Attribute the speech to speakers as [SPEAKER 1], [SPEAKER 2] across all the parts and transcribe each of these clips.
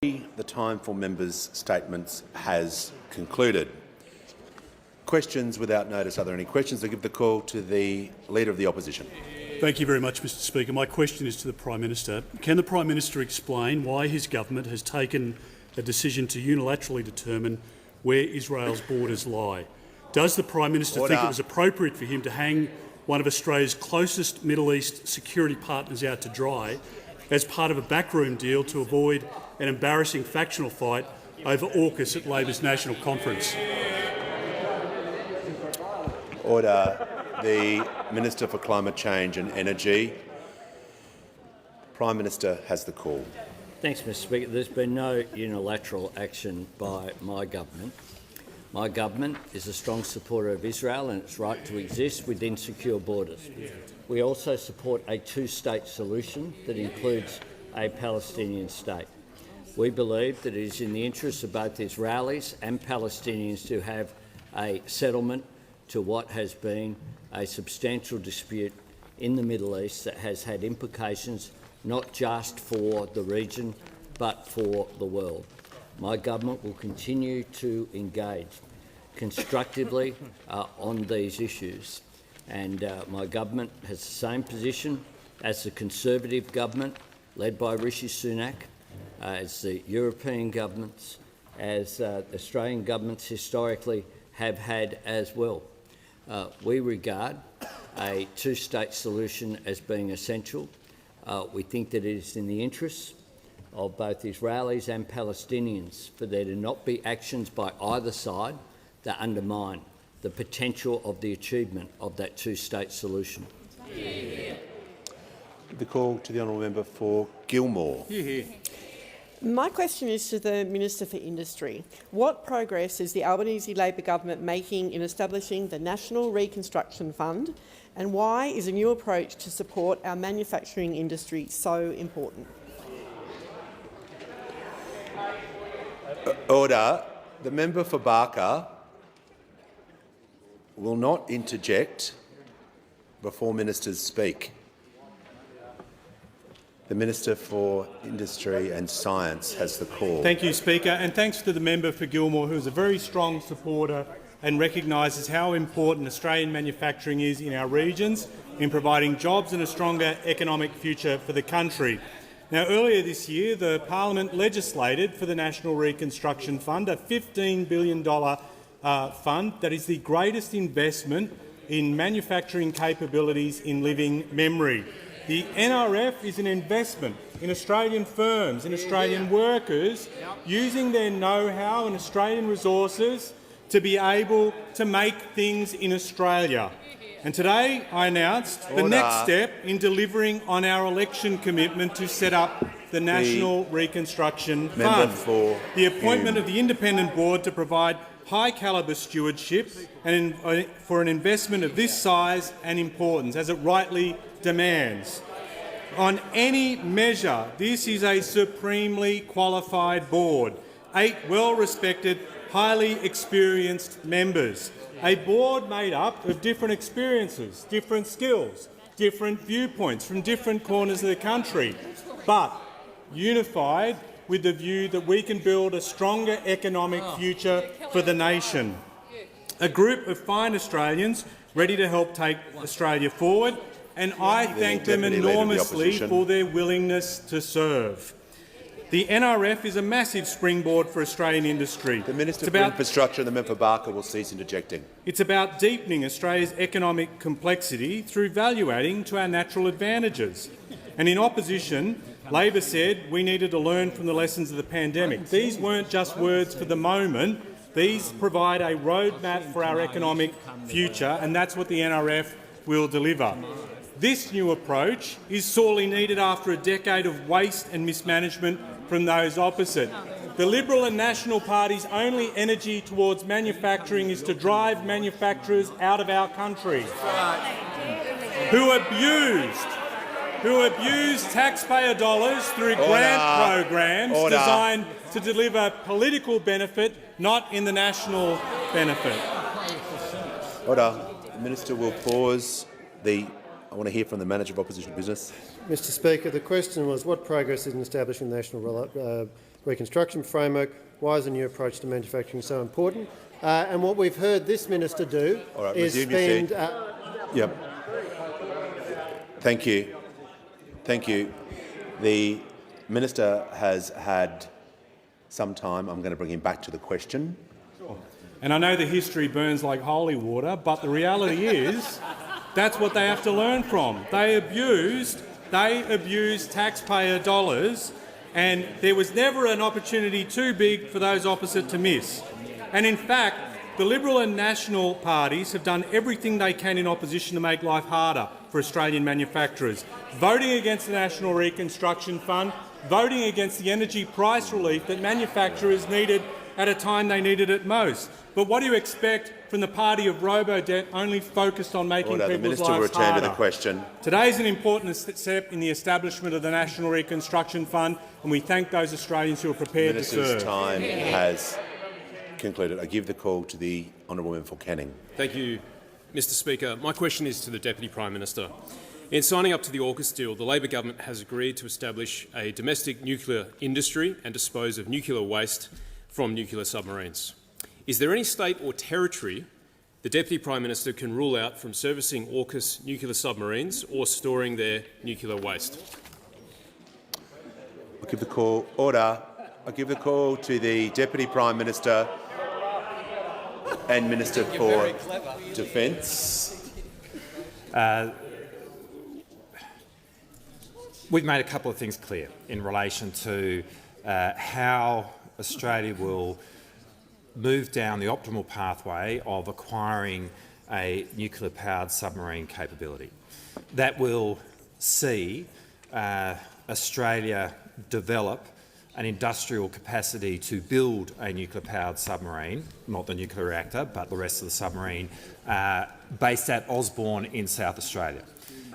[SPEAKER 1] The time for members' statements has concluded. Questions without notice. Are there any questions? I give the call to the Leader of the Opposition.
[SPEAKER 2] Thank you very much, Mr Speaker. My question is to the Prime Minister. Can the Prime Minister explain why his government has taken a decision to unilaterally determine where Israel's borders lie? Does the Prime Minister think it was appropriate for him to hang one of Australia's closest Middle East security partners out to dry as part of a backroom deal to avoid an embarrassing factional fight over AUKUS at Labor's National Conference?
[SPEAKER 1] Order. The Minister for Climate Change and Energy. Prime Minister has the call.
[SPEAKER 3] Thanks, Mr Speaker. There's been no unilateral action by my government. My government is a strong supporter of Israel and its right to exist within secure borders. We also support a two-state solution that includes a Palestinian state. We believe that it is in the interests of both Israelis and Palestinians to have a settlement to what has been a substantial dispute in the Middle East that has had implications not just for the region but for the world. My government will continue to engage constructively on these issues, and my government has the same position as the Conservative government led by Rishi Sunak, as the European governments, as Australian governments historically have had as well. We regard a two-state solution as being essential. We think that it is in the interests of both Israelis and Palestinians for there to not be actions by either side that undermine the potential of the achievement of that two-state solution.
[SPEAKER 1] The call to the honourable member for Gilmore.
[SPEAKER 4] My question is to the Minister for Industry. What progress is the Albanese Labor government making in establishing the National Reconstruction Fund, and why is a new approach to support our manufacturing industry so important?
[SPEAKER 1] Order. The member for Barker will not interject before ministers speak. The Minister for Industry and Science has the call.
[SPEAKER 5] Thank you, Speaker, and thanks to the member for Gilmore, who is a very strong supporter and recognises how important Australian manufacturing is in our regions in providing jobs and a stronger economic future for the country. Now, earlier this year, the Parliament legislated for the National Reconstruction Fund, a $15 billion fund that is the greatest investment in manufacturing capabilities in living memory. The NRF is an investment in Australian firms, in Australian workers, using their know-how and Australian resources to be able to make things in Australia. And today I announced the next step in delivering on our election commitment to set up the National Reconstruction Fund. The appointment of the independent board to provide high-calibre stewardship and for an investment of this size and importance, as it rightly demands. On any measure, this is a supremely qualified board, 8 well-respected, highly experienced members, a board made up of different experiences, different skills, different viewpoints from different corners of the country, but unified with the view that we can build a stronger economic future for the nation. A group of fine Australians ready to help take Australia forward, and I thank them enormously for their willingness to serve. The NRF is a massive springboard for Australian industry.
[SPEAKER 1] The Minister for Infrastructure and the member for Barker will cease interjecting.
[SPEAKER 5] It's about deepening Australia's economic complexity through value adding to our natural advantages. And in opposition, Labor said we needed to learn from the lessons of the pandemic. These weren't just words for the moment. These provide a roadmap for our economic future, and that's what the NRF will deliver. This new approach is sorely needed after a decade of waste and mismanagement from those opposite. The Liberal and National Party's only energy towards manufacturing is to drive manufacturers out of our country, who abused taxpayer dollars through grant programs designed to deliver political benefit, not in the national benefit.
[SPEAKER 1] Order. The Minister will pause. I want to hear from the Manager of Opposition Business.
[SPEAKER 6] Mr Speaker, the question was what progress is in establishing the National reconstruction framework? Why is a new approach to manufacturing so important? And what we've heard this minister do is spend...
[SPEAKER 1] Yep. Thank you. Thank you. The minister has had some time. I'm going to bring him back to the question.
[SPEAKER 5] And I know the history burns like holy water, but the reality is that's what they have to learn from. They abused taxpayer dollars, and there was never an opportunity too big for those opposite to miss. And in fact, the Liberal and National parties have done everything they can in opposition to make life harder for Australian manufacturers, voting against the National Reconstruction Fund, voting against the energy price relief that manufacturers needed at a time they needed it most. But what do you expect from the party of robo-debt only focused on making people's lives harder?
[SPEAKER 1] The minister will return to the question.
[SPEAKER 5] Today is an important step in the establishment of the National Reconstruction Fund, and we thank those Australians who are prepared to serve.
[SPEAKER 1] The minister's time has concluded. I give the call to the honourable member for Canning.
[SPEAKER 7] Thank you, Mr Speaker. My question is to the Deputy Prime Minister. In signing up to the AUKUS deal, the Labor government has agreed to establish a domestic nuclear industry and dispose of nuclear waste from nuclear submarines. Is there any state or territory the Deputy Prime Minister can rule out from servicing AUKUS nuclear submarines or storing their nuclear waste?
[SPEAKER 1] I give the call. Order. I give the call to the Deputy Prime Minister and Minister for Defence.
[SPEAKER 8] We've made a couple of things clear in relation to how Australia will move down the optimal pathway of acquiring a nuclear-powered submarine capability. That will see Australia develop an industrial capacity to build a nuclear-powered submarine, not the nuclear reactor, but the rest of the submarine, based at Osborne in South Australia.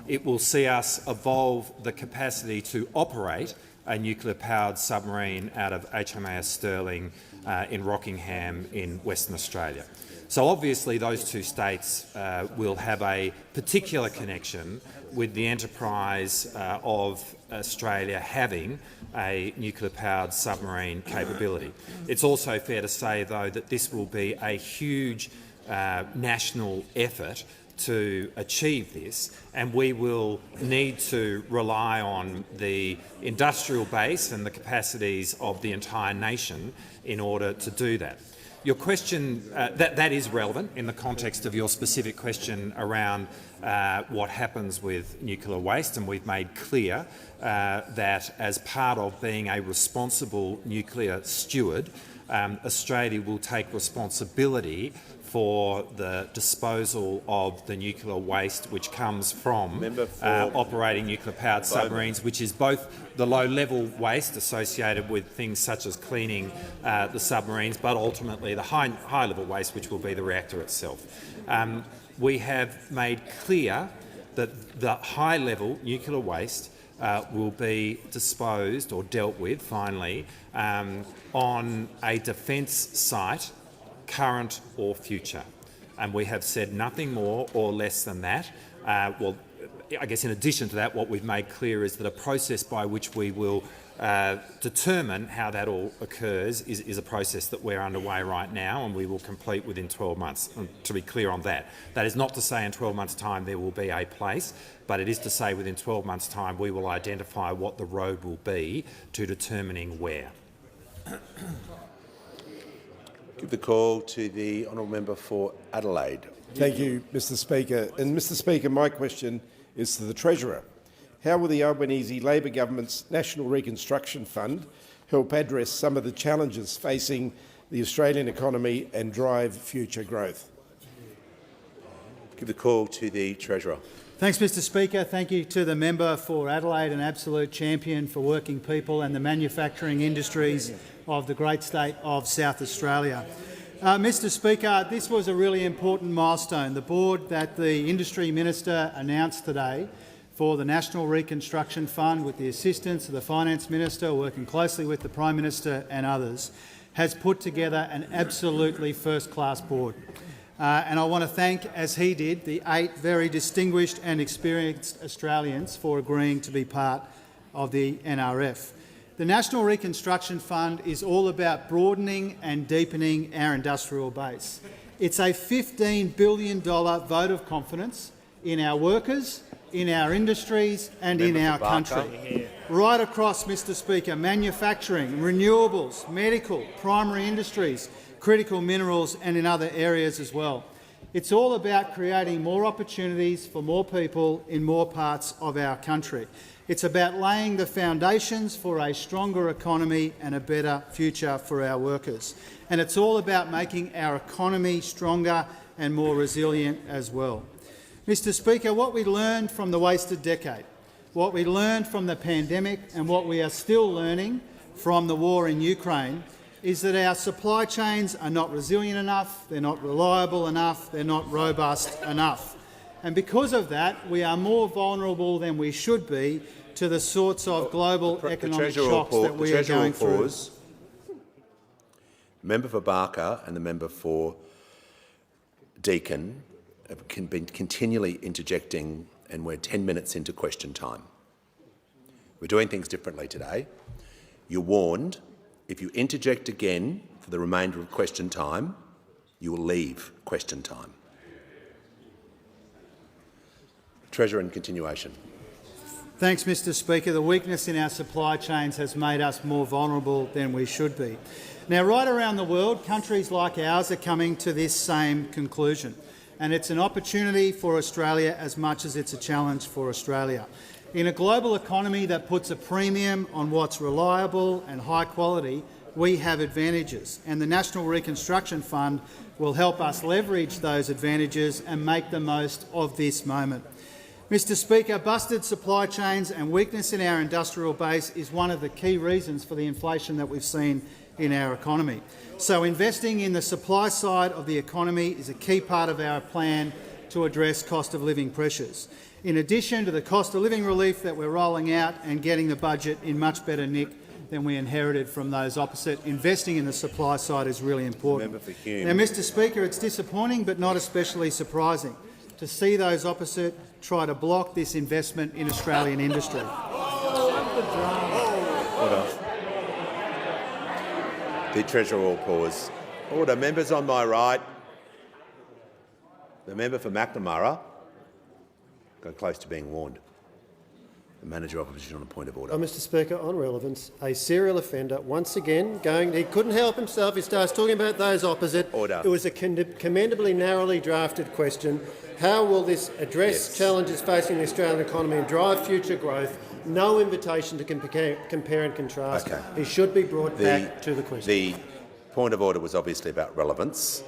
[SPEAKER 8] It will see us evolve the capacity to operate a nuclear-powered submarine out of HMAS Stirling in Rockingham in Western Australia. So obviously those two states will have a particular connection with the enterprise of Australia having a nuclear-powered submarine capability. It's also fair to say, though, that this will be a huge national effort to achieve this, and we will need to rely on the industrial base and the capacities of the entire nation in order to do that. Your question, that is relevant in the context of your specific question around what happens with nuclear waste, and we've made clear that as part of being a responsible nuclear steward, Australia will take responsibility for the disposal of the nuclear waste which comes from operating nuclear-powered submarines, which is both the low-level waste associated with things such as cleaning the submarines, but ultimately the high-level waste, which will be the reactor itself. We have made clear that the high-level nuclear waste will be disposed or dealt with, finally, on a defence site, current or future. And we have said nothing more or less than that. Well, I guess in addition to that, what we've made clear is that a process by which we will determine how that all occurs is a process that we're underway right now, and we will complete within 12 months. And to be clear on that, that is not to say in 12 months' time there will be a place, but it is to say within 12 months' time we will identify what the road will be to determining where.
[SPEAKER 1] Give the call to the honourable member for Adelaide.
[SPEAKER 9] Thank you, Mr Speaker. And Mr Speaker, my question is to the Treasurer. How will the Albanese Labor government's National Reconstruction Fund help address some of the challenges facing the Australian economy and drive future growth?
[SPEAKER 1] Give the call to the Treasurer.
[SPEAKER 10] Thanks, Mr Speaker. Thank you to the member for Adelaide, an absolute champion for working people and the manufacturing industries of the great state of South Australia. Mr Speaker, this was a really important milestone. The board that the Industry Minister announced today for the National Reconstruction Fund, with the assistance of the Finance Minister, working closely with the Prime Minister and others, has put together an absolutely first-class board. And I want to thank, as he did, the 8 very distinguished and experienced Australians for agreeing to be part of the NRF. The National Reconstruction Fund is all about broadening and deepening our industrial base. It's a $15 billion vote of confidence in our workers, in our industries and in our country. Right across, Mr Speaker, manufacturing, renewables, medical, primary industries, critical minerals and in other areas as well. It's all about creating more opportunities for more people in more parts of our country. It's about laying the foundations for a stronger economy and a better future for our workers. And it's all about making our economy stronger and more resilient as well. Mr Speaker, what we learned from the wasted decade, what we learned from the pandemic and what we are still learning from the war in Ukraine is that our supply chains are not resilient enough, they're not reliable enough, they're not robust enough. And because of that, we are more vulnerable than we should be to the sorts of global economic shocks that we are going through.
[SPEAKER 1] The member for Barker and the member for Deakin have been continually interjecting, and we're 10 minutes into question time. We're doing things differently today. You're warned. If you interject again for the remainder of question time, you will leave question time. Treasurer, in continuation.
[SPEAKER 10] Thanks, Mr Speaker. The weakness in our supply chains has made us more vulnerable than we should be. Now, right around the world, countries like ours are coming to this same conclusion, and it's an opportunity for Australia as much as it's a challenge for Australia. In a global economy that puts a premium on what's reliable and high quality, we have advantages, and the National Reconstruction Fund will help us leverage those advantages and make the most of this moment. Mr Speaker, busted supply chains and weakness in our industrial base is one of the key reasons for the inflation that we've seen in our economy. So investing in the supply side of the economy is a key part of our plan to address cost of living pressures. In addition to the cost of living relief that we're rolling out and getting the budget in much better nick than we inherited from those opposite, investing in the supply side is really important. Now, Mr Speaker, it's disappointing but not especially surprising to see those opposite try to block this investment in Australian industry.
[SPEAKER 1] The Treasurer will pause. Order. Members on my right. The member for McNamara got close to being warned. The Manager of Opposition on a point of order.
[SPEAKER 6] Mr Speaker, on relevance, a serial offender once again he couldn't help himself. He starts talking about those opposite.
[SPEAKER 1] Order.
[SPEAKER 6] It was a commendably narrowly drafted question. How will this address challenges facing the Australian economy and drive future growth? No invitation to compare and contrast.
[SPEAKER 1] Okay.
[SPEAKER 6] He should be brought back to the question.
[SPEAKER 1] The point of order was obviously about relevance.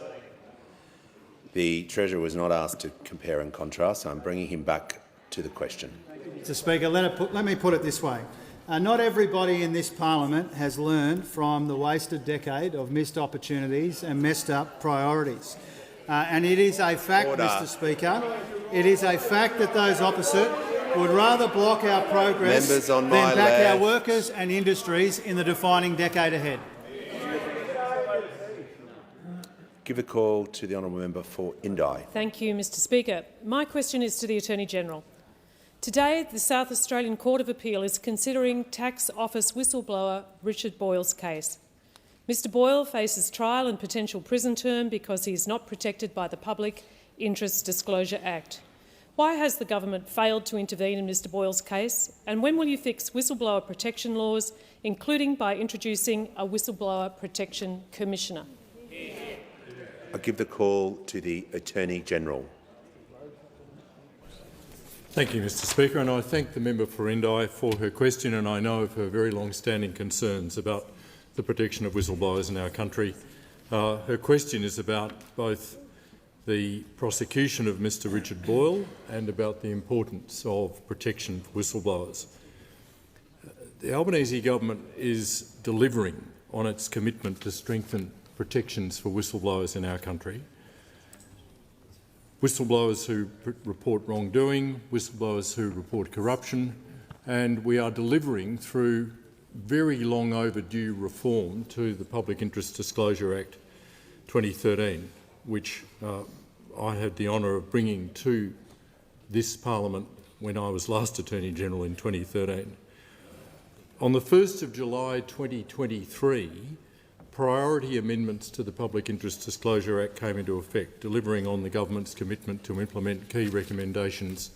[SPEAKER 1] The Treasurer was not asked to compare and contrast, so I'm bringing him back to the question.
[SPEAKER 10] Mr Speaker, let me put it this way. Not everybody in this parliament has learned from the wasted decade of missed opportunities and messed up priorities. And it is a fact, Mr Speaker, it is a fact that those opposite would rather block our progress than back our workers and industries in the defining decade ahead.
[SPEAKER 1] Give a call to the honourable member for Indi.
[SPEAKER 11] Thank you, Mr Speaker. My question is to the Attorney-General. Today, the South Australian Court of Appeal is considering Tax Office whistleblower Richard Boyle's case. Mr Boyle faces trial and potential prison term because he is not protected by the Public Interest Disclosure Act. Why has the government failed to intervene in Mr Boyle's case, and when will you fix whistleblower protection laws, including by introducing a Whistleblower Protection Commissioner?
[SPEAKER 1] I give the call to the Attorney-General.
[SPEAKER 12] Thank you, Mr Speaker, and I thank the member for Indi for her question, and I know of her very long-standing concerns about the protection of whistleblowers in our country. Her question is about both the prosecution of Mr Richard Boyle and about the importance of protection for whistleblowers. The Albanese government is delivering on its commitment to strengthen protections for whistleblowers in our country. Whistleblowers who report wrongdoing, whistleblowers who report corruption, and we are delivering through very long overdue reform to the Public Interest Disclosure Act 2013, which I had the honour of bringing to this parliament when I was last Attorney-General in 2013. On the 1st of July 2023, priority amendments to the Public Interest Disclosure Act came into effect, delivering on the government's commitment to implement key recommendations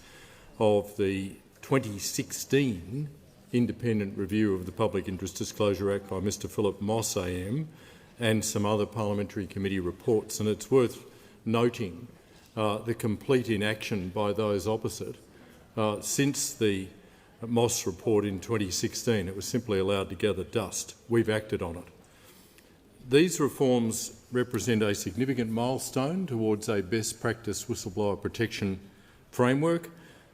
[SPEAKER 12] of the 2016 independent review of the Public Interest Disclosure Act by Mr Philip Moss AM and some other parliamentary committee reports. And it's worth noting the complete inaction by those opposite since the Moss report in 2016. It was simply allowed to gather dust. We've acted on it. These reforms represent a significant milestone towards a best practice whistleblower protection framework.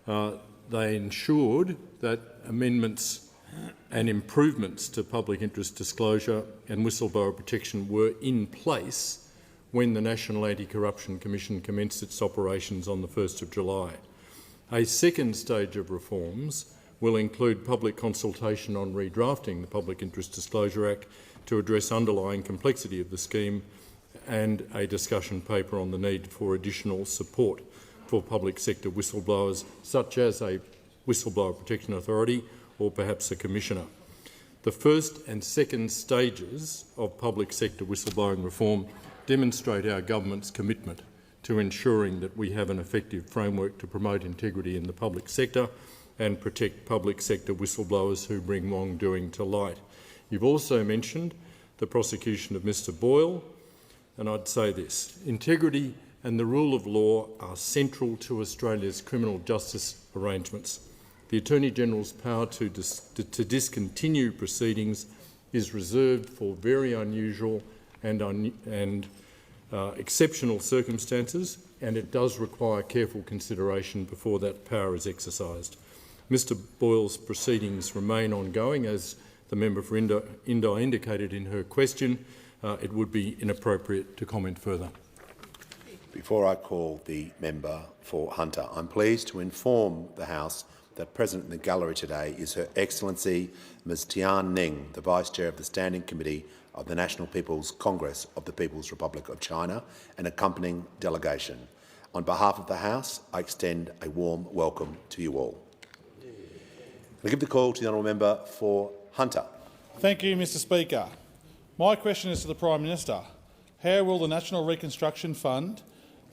[SPEAKER 12] They ensured that amendments and improvements to public interest disclosure and whistleblower protection were in place when the National Anti-Corruption Commission commenced its operations on the 1st of July. A second stage of reforms will include public consultation on redrafting the Public Interest Disclosure Act to address underlying complexity of the scheme and a discussion paper on the need for additional support for public sector whistleblowers, such as a Whistleblower Protection Authority or perhaps a commissioner. The first and second stages of public sector whistleblowing reform demonstrate our government's commitment to ensuring that we have an effective framework to promote integrity in the public sector and protect public sector whistleblowers who bring wrongdoing to light. You've also mentioned the prosecution of Mr Boyle, and I'd say this: integrity and the rule of law are central to Australia's criminal justice arrangements. The Attorney-General's power to discontinue proceedings is reserved for very unusual and exceptional circumstances, and it does require careful consideration before that power is exercised. Mr Boyle's proceedings remain ongoing, as the member for Indi indicated in her question. It would be inappropriate to comment further.
[SPEAKER 1] Before I call the member for Hunter, I'm pleased to inform the House that present in the gallery today is Her Excellency Ms Tian Ning, the Vice-Chair of the Standing Committee of the National People's Congress of the People's Republic of China, and accompanying delegation. On behalf of the House, I extend a warm welcome to you all. I give the call to the honourable member for Hunter.
[SPEAKER 13] Thank you, Mr Speaker. My question is to the Prime Minister. How will the National Reconstruction Fund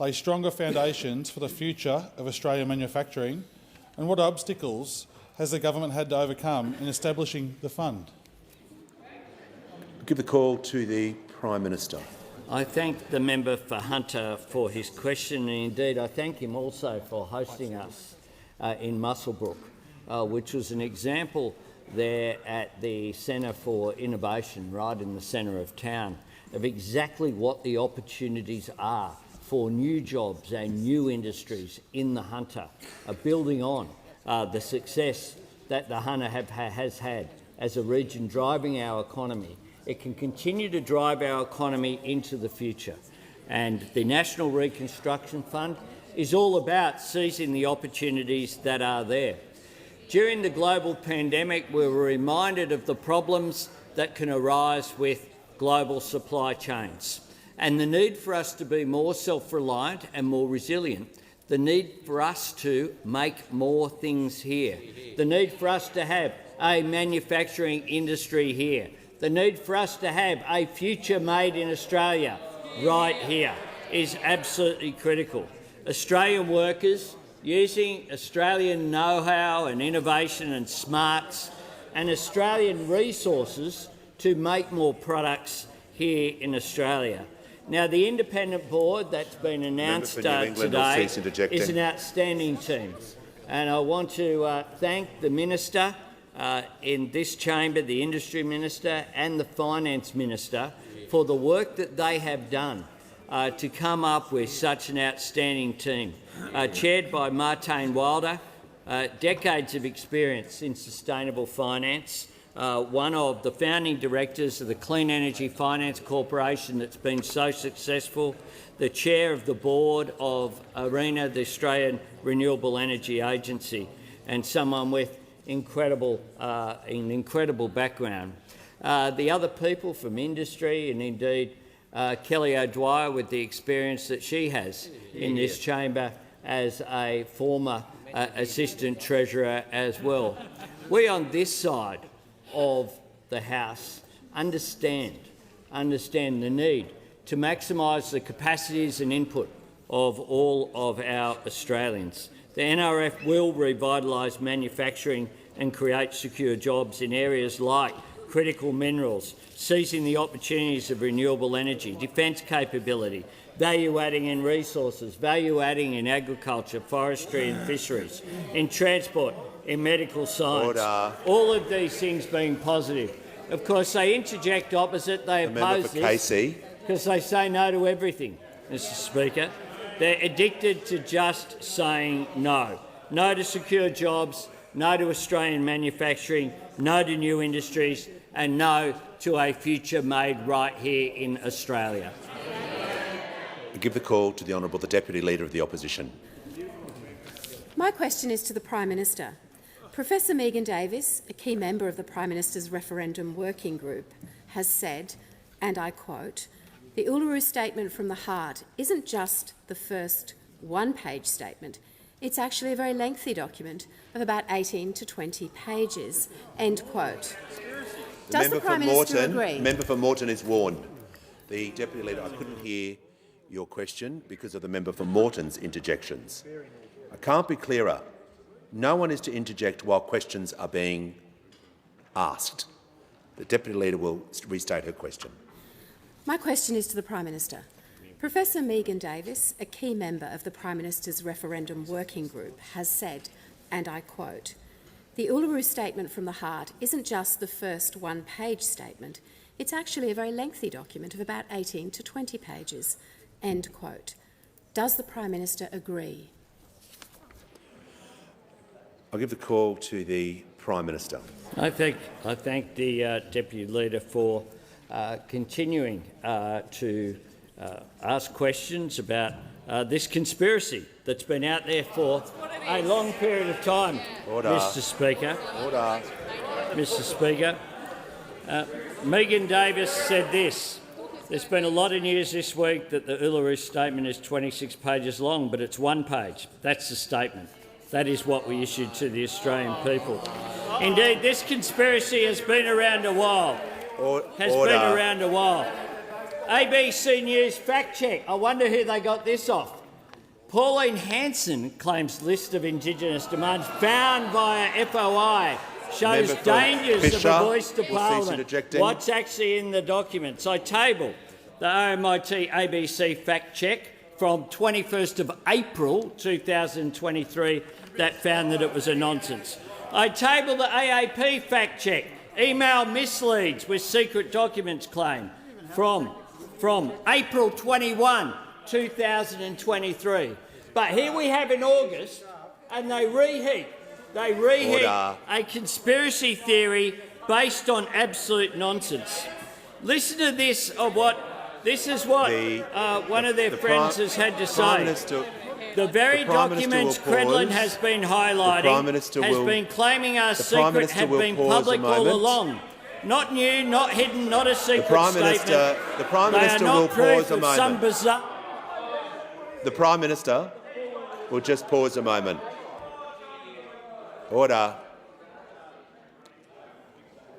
[SPEAKER 13] lay stronger foundations for the future of Australian manufacturing, and what obstacles has the government had to overcome in establishing the fund?
[SPEAKER 1] I give the call to the Prime Minister.
[SPEAKER 3] I thank the member for Hunter for his question, and indeed I thank him also for hosting us in Muswellbrook, which was an example there at the Centre for Innovation, right in the centre of town, of exactly what the opportunities are for new jobs and new industries in the Hunter, building on the success that the Hunter has had as a region driving our economy. It can continue to drive our economy into the future. And the National Reconstruction Fund is all about seizing the opportunities that are there. During the global pandemic, we were reminded of the problems that can arise with global supply chains and the need for us to be more self-reliant and more resilient, the need for us to make more things here, the need for us to have a manufacturing industry here, the need for us to have a future made in Australia right here is absolutely critical. Australian workers using Australian know-how and innovation and smarts and Australian resources to make more products here in Australia. Now, the independent board that's been announced today is an outstanding team, and I want to thank the Minister in this chamber, the Industry Minister and the Finance Minister, for the work that they have done to come up with such an outstanding team, chaired by Martijn Wilder, decades of experience in sustainable finance, one of the founding directors of the Clean Energy Finance Corporation that's been so successful, the chair of the board of ARENA, the Australian Renewable Energy Agency, and someone with an incredible background. The other people from industry, and indeed Kelly O'Dwyer with the experience that she has in this chamber as a former Assistant Treasurer as well. We on this side of the House understand the need to maximise the capacities and input of all of our Australians. The NRF will revitalise manufacturing and create secure jobs in areas like critical minerals, seizing the opportunities of renewable energy, defence capability, value-adding in resources, value-adding in agriculture, forestry and fisheries, in transport, in medical science.
[SPEAKER 1] Order.
[SPEAKER 3] All of these things being positive. Of course, they interject opposite. They oppose this because they say no to everything, Mr Speaker. They're addicted to just saying no. No to secure jobs, no to Australian manufacturing, no to new industries, and no to a future made right here in Australia.
[SPEAKER 1] I give the call to the Honourable the Deputy Leader of the Opposition.
[SPEAKER 14] My question is to the Prime Minister. Professor Megan Davis, a key member of the Prime Minister's Referendum Working Group, has said, and I quote, "The Uluru Statement from the Heart isn't just the first one-page statement. It's actually a very lengthy document of about 18 to 20 pages." End quote. Does the Prime Minister agree?
[SPEAKER 1] Member for Moreton is warned. The Deputy Leader, I couldn't hear your question because of the member for Moreton's interjections. I can't be clearer. No one is to interject while questions are being asked. The Deputy Leader will restate her question.
[SPEAKER 14] My question is to the Prime Minister. Professor Megan Davis, a key member of the Prime Minister's Referendum Working Group, has said, and I quote, "The Uluru Statement from the Heart isn't just the first one-page statement. It's actually a very lengthy document of about 18 to 20 pages." End quote. Does the Prime Minister agree?
[SPEAKER 1] I'll give the call to the Prime Minister.
[SPEAKER 3] I thank the Deputy Leader for continuing to ask questions about this conspiracy that's been out there for a long period of time.
[SPEAKER 1] Order.
[SPEAKER 3] Mr Speaker.
[SPEAKER 1] Order.
[SPEAKER 3] Mr Speaker. Megan Davis said this. There's been a lot of news this week that the Uluru Statement is 26 pages long, but it's one page. That's the statement. That is what we issued to the Australian people. Indeed, this conspiracy has been around a while. ABC News fact check. I wonder who they got this off. Pauline Hanson claims list of Indigenous demands found via FOI shows dangers of a voice to Parliament. What's actually in the documents? I tabled the RMIT ABC fact check from 21st of April 2023 that found that it was a nonsense. I tabled the AAP fact check, email misleads with secret documents claim from April 21, 2023. But here we have in August, and they reheat a conspiracy theory based on absolute nonsense. Listen to this this is what one of their friends has had to say. The very documents Credlin has been highlighting has been claiming our secret had been public all along. Not new, not hidden, not a secret statement.
[SPEAKER 1] The Prime Minister will pause a moment. The Prime Minister will just pause a moment. Order.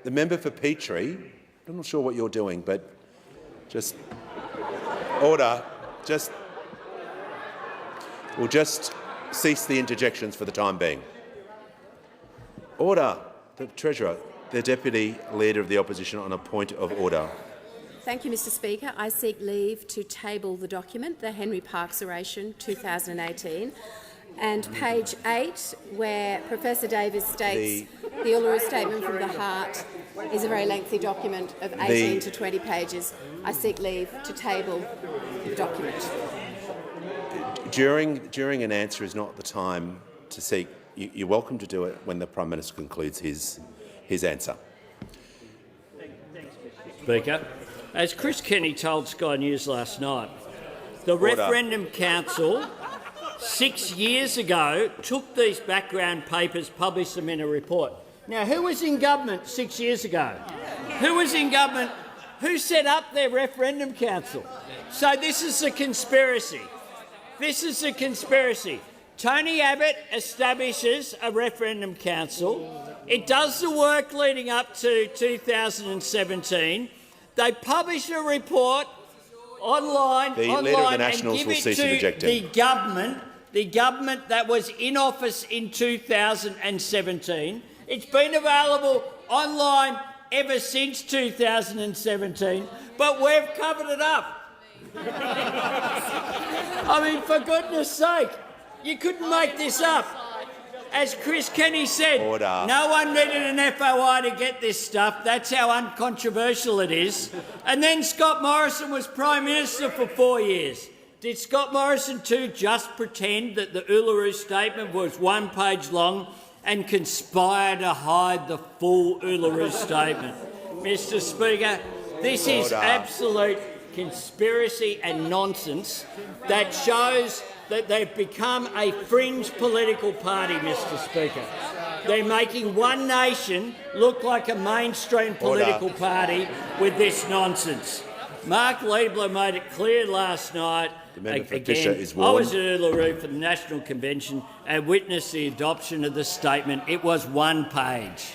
[SPEAKER 1] The member for Petrie, I'm not sure what you're doing, but just order. We'll just cease the interjections for the time being. Order. The Treasurer, the Deputy Leader of the Opposition on a point of order.
[SPEAKER 14] Thank you, Mr Speaker. I seek leave to table the document, the Henry Parkes Oration 2018, and page 8, where Professor Davis states the Uluru Statement from the Heart is a very lengthy document of 18 to 20 pages. I seek leave to table the document.
[SPEAKER 1] During an answer is not the time to seek. You're welcome to do it when the Prime Minister concludes his answer.
[SPEAKER 3] Thanks, Mr Speaker. As Chris Kenny told Sky News last night, the Referendum Council 6 years ago took these background papers, published them in a report. Now, who was in government 6 years ago? Who was in government? Who set up their Referendum Council? So this is a conspiracy. This is a conspiracy Tony Abbott establishes a referendum council. It does the work leading up to 2017. They publish a report online,
[SPEAKER 1] The Leader of the
[SPEAKER 3] and
[SPEAKER 1] Nationals
[SPEAKER 3] give
[SPEAKER 1] will
[SPEAKER 3] it
[SPEAKER 1] cease
[SPEAKER 3] to
[SPEAKER 1] interjecting.
[SPEAKER 3] the government that was in office in 2017. It's been available online ever since 2017, but we've covered it up. I mean, for goodness sake, you couldn't make this up. As Chris Kenny said,
[SPEAKER 1] Order.
[SPEAKER 3] No one needed an FOI to get this stuff. That's how uncontroversial it is. And then Scott Morrison was Prime Minister for 4 years. Did Scott Morrison too just pretend that the Uluru Statement was 1 page long and conspire to hide the full Uluru Statement? Mr Speaker, this is
[SPEAKER 1] Order.
[SPEAKER 3] absolute conspiracy and nonsense that shows that they've become a fringe political party, Mr Speaker. They're making One Nation look like a mainstream political party with this nonsense. Mark Liebler made it clear last night.
[SPEAKER 1] The member for
[SPEAKER 3] Again,
[SPEAKER 1] Fisher is
[SPEAKER 3] I
[SPEAKER 1] warned.
[SPEAKER 3] was at Uluru for the National Convention and witnessed the adoption of the statement. It was 1 page.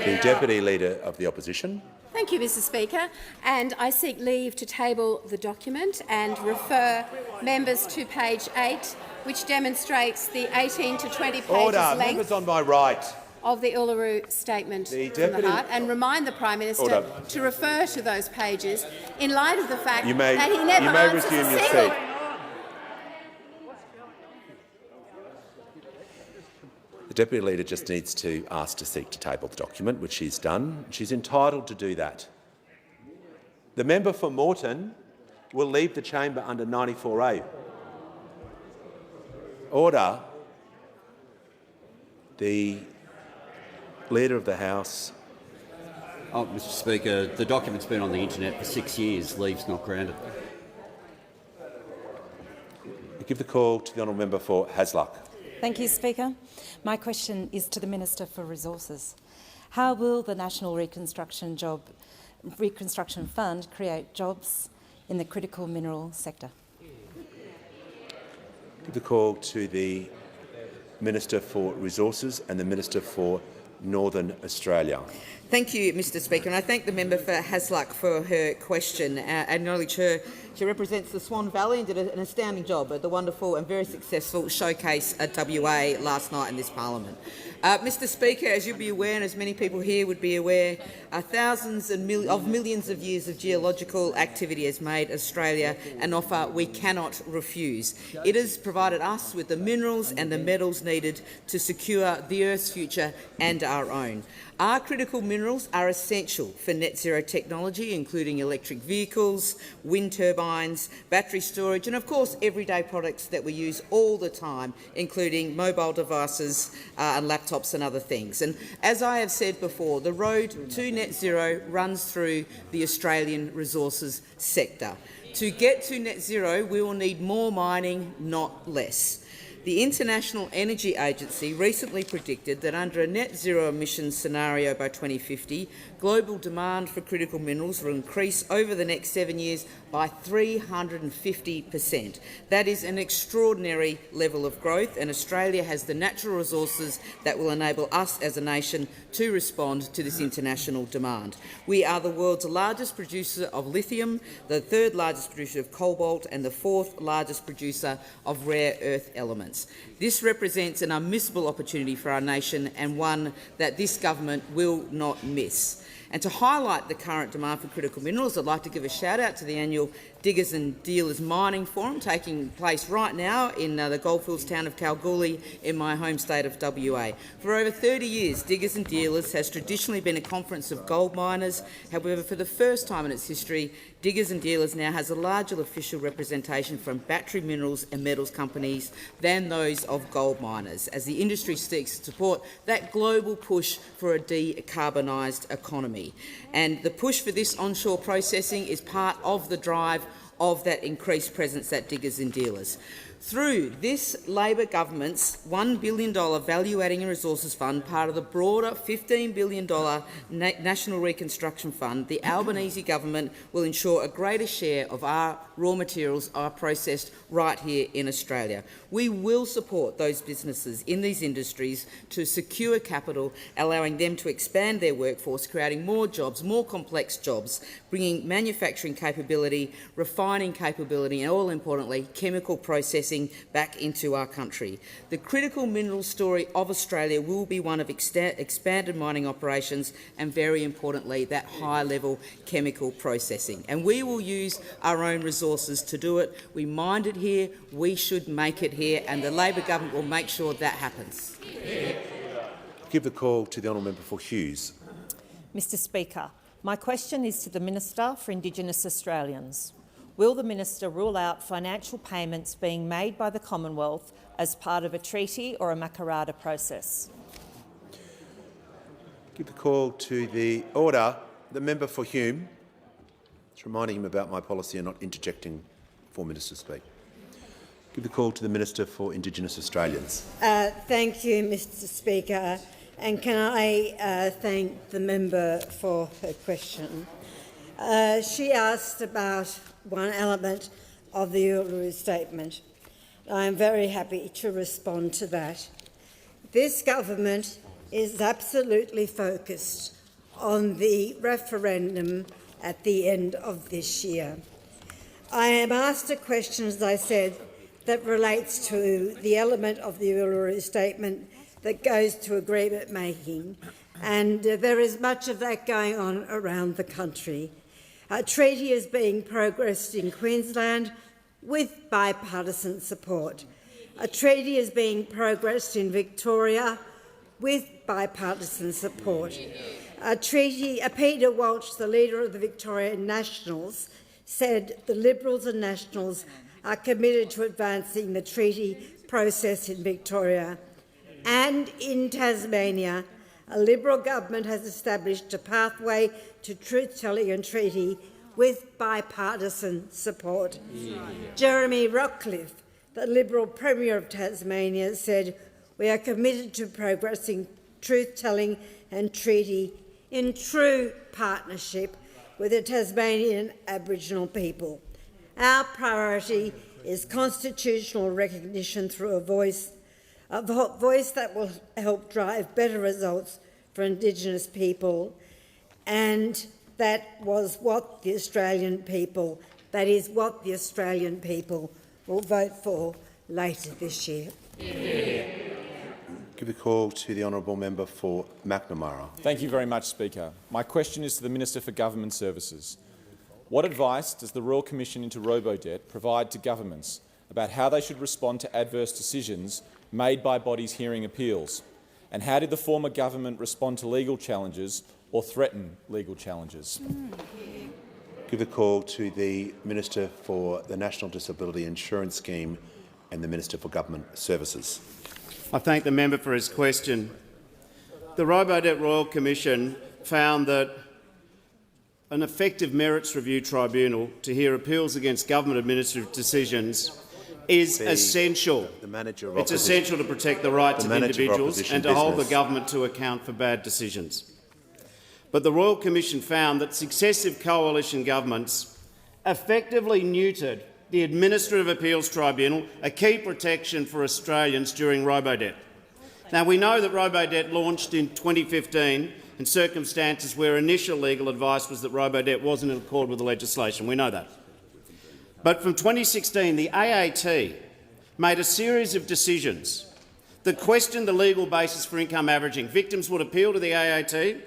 [SPEAKER 1] The Deputy Leader of the Opposition.
[SPEAKER 14] Thank you, Mr Speaker, and I seek leave to table the document and refer members to page 8, which demonstrates the 18 to 20 pages
[SPEAKER 1] Order.
[SPEAKER 14] length
[SPEAKER 1] Members on my right.
[SPEAKER 14] of the Uluru Statement
[SPEAKER 1] The
[SPEAKER 14] from
[SPEAKER 1] Deputy-
[SPEAKER 14] the Heart, and remind the Prime Minister
[SPEAKER 1] Order.
[SPEAKER 14] to refer to those pages in light of the fact
[SPEAKER 1] You may-
[SPEAKER 14] that he never
[SPEAKER 1] you may
[SPEAKER 14] answers
[SPEAKER 1] resume
[SPEAKER 14] a
[SPEAKER 1] your
[SPEAKER 14] single...
[SPEAKER 1] seat. The Deputy Leader just needs to ask to seek to table the document, which she's done. She's entitled to do that. The member for Moreton will leave the chamber under 94A. Order. The Leader of the House.
[SPEAKER 15] Mr Speaker, the document's been on the internet for 6 years. Leave's not granted.
[SPEAKER 1] I give the call to the honourable member for Hasluck.
[SPEAKER 16] Thank you, Speaker. My question is to the Minister for Resources. How will the National Reconstruction Fund create jobs in the critical mineral sector?
[SPEAKER 1] Give the call to the Minister for Resources and the Minister for Northern Australia.
[SPEAKER 17] Thank you, Mr Speaker, and I thank the member for Hasluck for her question. Acknowledge her. She represents the Swan Valley and did an astounding job at the wonderful and very successful showcase at WA last night in this parliament. Mr Speaker, as you'll be aware, and as many people here would be aware, thousands and millions of years of geological activity has made Australia an offer we cannot refuse. It has provided us with the minerals and the metals needed to secure the Earth's future and our own. Our critical minerals are essential for net zero technology, including electric vehicles, wind turbines, battery storage and, of course, everyday products that we use all the time, including mobile devices and laptops and other things. And as I have said before, the road to net zero runs through the Australian resources sector. To get to net zero, we will need more mining, not less. The International Energy Agency recently predicted that under a net zero emissions scenario by 2050, global demand for critical minerals will increase over the next 7 years by 350%. That is an extraordinary level of growth, and Australia has the natural resources that will enable us as a nation to respond to this international demand. We are the world's largest producer of lithium, the third largest producer of cobalt and the fourth largest producer of rare earth elements. This represents an unmissable opportunity for our nation and one that this government will not miss. And to highlight the current demand for critical minerals, I'd like to give a shout-out to the annual Diggers and Dealers Mining Forum taking place right now in the goldfields town of Kalgoorlie in my home state of WA. For over 30 years, Diggers and Dealers has traditionally been a conference of gold miners. However, for the first time in its history, Diggers and Dealers now has a larger official representation from battery minerals and metals companies than those of gold miners, as the industry seeks to support that global push for a decarbonised economy. And the push for this onshore processing is part of the drive of that increased presence at Diggers and Dealers. Through this Labor government's $1 billion Value Adding and Resources Fund, part of the broader $15 billion National Reconstruction Fund, the Albanese government will ensure a greater share of our raw materials are processed right here in Australia. We will support those businesses in these industries to secure capital, allowing them to expand their workforce, creating more jobs, more complex jobs, bringing manufacturing capability, refining capability and, all importantly, chemical processing back into our country. The critical mineral story of Australia will be one of expanded mining operations and, very importantly, that high-level chemical processing. And we will use our own resources to do it. We mined it here, we should make it here, and the Labor government will make sure that happens.
[SPEAKER 1] Give the call to the honourable member for Hughes.
[SPEAKER 18] Mr Speaker, my question is to the Minister for Indigenous Australians. Will the minister rule out financial payments being made by the Commonwealth as part of a treaty or a Makarrata process?
[SPEAKER 1] Give the call to the order. The member for Hume. Just reminding him about my policy and not interjecting before ministers speak. Give the call to the Minister for Indigenous Australians.
[SPEAKER 19] Thank you, Mr Speaker. And can I thank the member for her question. She asked about one element of the Uluru Statement. I am very happy to respond to that. This government is absolutely focused on the referendum at the end of this year. I am asked a question, as I said, that relates to the element of the Uluru Statement that goes to agreement making, and there is much of that going on around the country. A treaty is being progressed in Queensland with bipartisan support. A treaty is being progressed in Victoria with bipartisan support. Peter Walsh, the leader of the Victorian Nationals, said the Liberals and Nationals are committed to advancing the treaty process in Victoria. And in Tasmania, a Liberal government has established a pathway to truth-telling and treaty with bipartisan support. Jeremy Rockcliffe, the Liberal Premier of Tasmania, said, "We are committed to progressing truth-telling and treaty in true partnership with the Tasmanian Aboriginal people. Our priority is constitutional recognition through a voice that will help drive better results for Indigenous people, and that is what the Australian people will vote for later this year."
[SPEAKER 1] Give the call to the honourable member for Macnamara.
[SPEAKER 20] Thank you very much, Speaker. My question is to the Minister for Government Services. What advice does the Royal Commission into Robodebt provide to governments about how they should respond to adverse decisions made by bodies hearing appeals? And how did the former government respond to legal challenges or threaten legal challenges?
[SPEAKER 1] Give the call to the Minister for the National Disability Insurance Scheme and the Minister for Government Services.
[SPEAKER 21] I thank the member for his question. The Robodebt Royal Commission found that an effective merits review tribunal to hear appeals against government administrative decisions is essential. It's essential to protect the rights of individuals and to hold the government to account for bad decisions. But the Royal Commission found that successive coalition governments effectively neutered the Administrative Appeals Tribunal, a key protection for Australians during Robodebt. Now, we know that Robodebt launched in 2015 in circumstances where initial legal advice was that Robodebt wasn't in accord with the legislation. We know that. But from 2016, the AAT made a series of decisions that questioned the legal basis for income averaging. Victims would appeal to the AAT,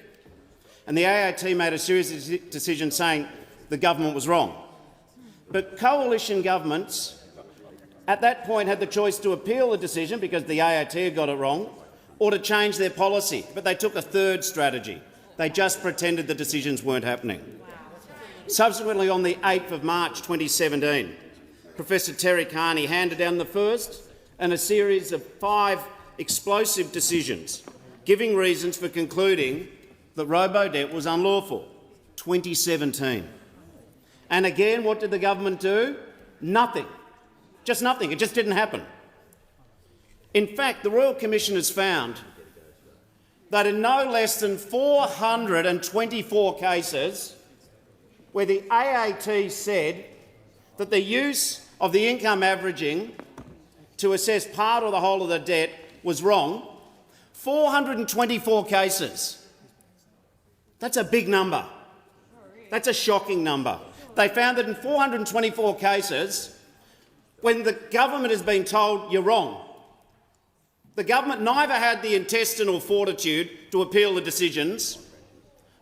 [SPEAKER 21] and the AAT made a series of decisions saying the government was wrong. But coalition governments at that point had the choice to appeal the decision because the AAT had got it wrong, or to change their policy. But they took a third strategy. They just pretended the decisions weren't happening. Subsequently, on the 8th of March 2017, Professor Terry Carney handed down the first and a series of 5 explosive decisions, giving reasons for concluding that Robodebt was unlawful. 2017. And again, what did the government do? Nothing. Just nothing. It just didn't happen. In fact, the Royal Commission has found that in no less than 424 cases where the AAT said that the use of the income averaging to assess part or the whole of the debt was wrong, 424 cases. That's a big number. That's a shocking number. They found that in 424 cases, when the government has been told you're wrong, the government neither had the intestinal fortitude to appeal the decisions,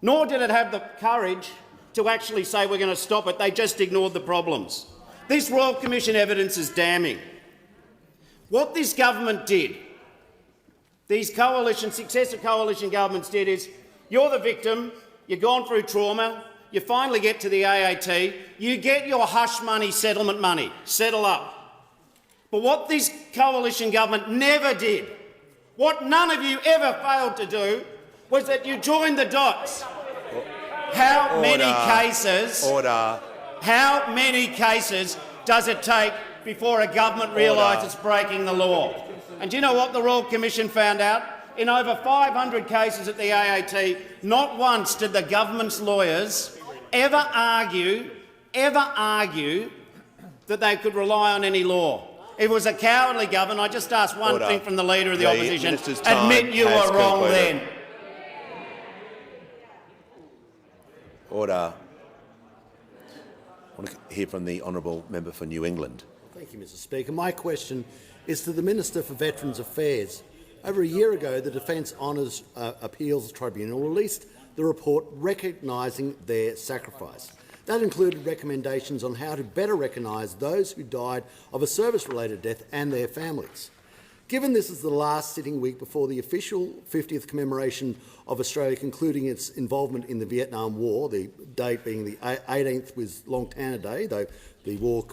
[SPEAKER 21] nor did it have the courage to actually say we're going to stop it. They just ignored the problems. This Royal Commission evidence is damning. What this government did, these successive coalition governments did, is you're the victim, you've gone through trauma, you finally get to the AAT, you get your hush money, settlement money, settle up. But what this coalition government never did, what none of you ever failed to do, was that you joined the dots. How many cases does it take before a government realises it's breaking the law? And do you know what the Royal Commission found out? In over 500 cases at the AAT, not once did the government's lawyers ever argue that they could rely on any law. It was a cowardly government. I just asked one thing from the Leader of the Opposition. Admit you were wrong then.
[SPEAKER 1] Order. I want to hear from the honourable member for New England.
[SPEAKER 2] Thank you, Mr Speaker. My question is to the Minister for Veterans Affairs. Over a year ago, the Defence Honours Appeals Tribunal released the report recognising their sacrifice. That included recommendations on how to better recognise those who died of a service-related death and their families. Given this is the last sitting week before the official 50th commemoration of Australia concluding its involvement in the Vietnam War, the date being the 18th was Long Tanna Day, though the war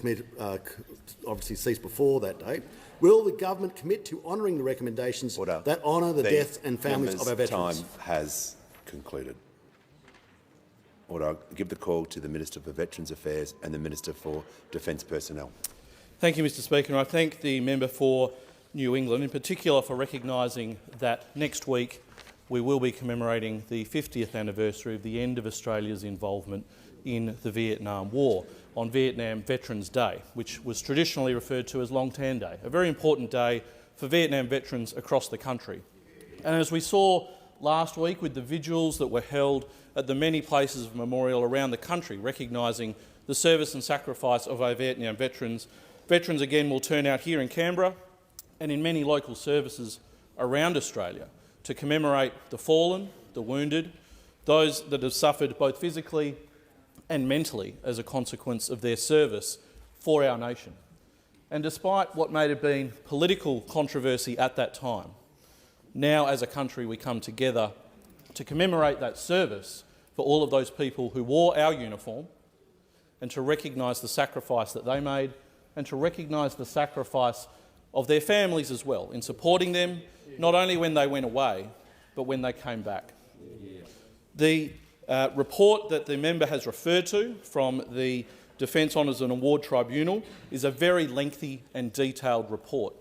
[SPEAKER 2] obviously ceased before that date, will the government commit to honouring the recommendations that honour the deaths and families of our veterans?
[SPEAKER 1] Time has concluded. Order. I'll give the call to the Minister for Veterans Affairs and the Minister for Defence Personnel.
[SPEAKER 22] Thank you, Mr Speaker. I thank the member for New England, in particular for recognising that next week we will be commemorating the 50th anniversary of the end of Australia's involvement in the Vietnam War on Vietnam Veterans Day, which was traditionally referred to as Long Tan Day, a very important day for Vietnam veterans across the country. And as we saw last week with the vigils that were held at the many places of memorial around the country, recognising the service and sacrifice of our Vietnam veterans, veterans again will turn out here in Canberra and in many local services around Australia to commemorate the fallen, the wounded, those that have suffered both physically and mentally as a consequence of their service for our nation. And despite what may have been political controversy at that time, now as a country we come together to commemorate that service for all of those people who wore our uniform and to recognise the sacrifice that they made and to recognise the sacrifice of their families as well in supporting them, not only when they went away, but when they came back. The report that the member has referred to from the Defence Honours and Award Tribunal is a very lengthy and detailed report.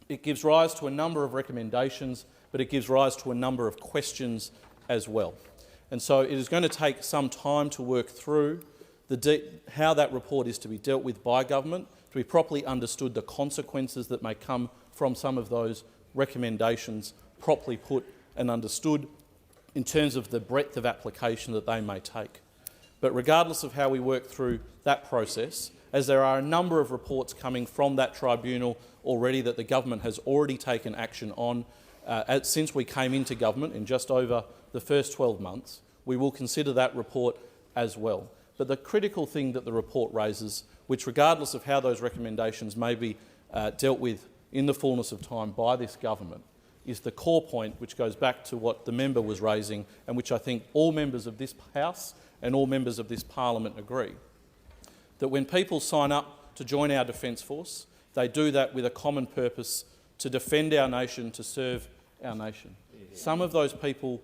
[SPEAKER 22] It gives rise to a number of recommendations, but it gives rise to a number of questions as well. And so it is going to take some time to work through how that report is to be dealt with by government, to be properly understood the consequences that may come from some of those recommendations, properly put and understood in terms of the breadth of application that they may take. But regardless of how we work through that process, as there are a number of reports coming from that tribunal already that the government has already taken action on since we came into government in just over the first 12 months, we will consider that report as well. But the critical thing that the report raises, which regardless of how those recommendations may be dealt with in the fullness of time by this government, is the core point which goes back to what the member was raising and which I think all members of this House and all members of this parliament agree, that when people sign up to join our Defence Force, they do that with a common purpose to defend our nation, to serve our nation. Some of those people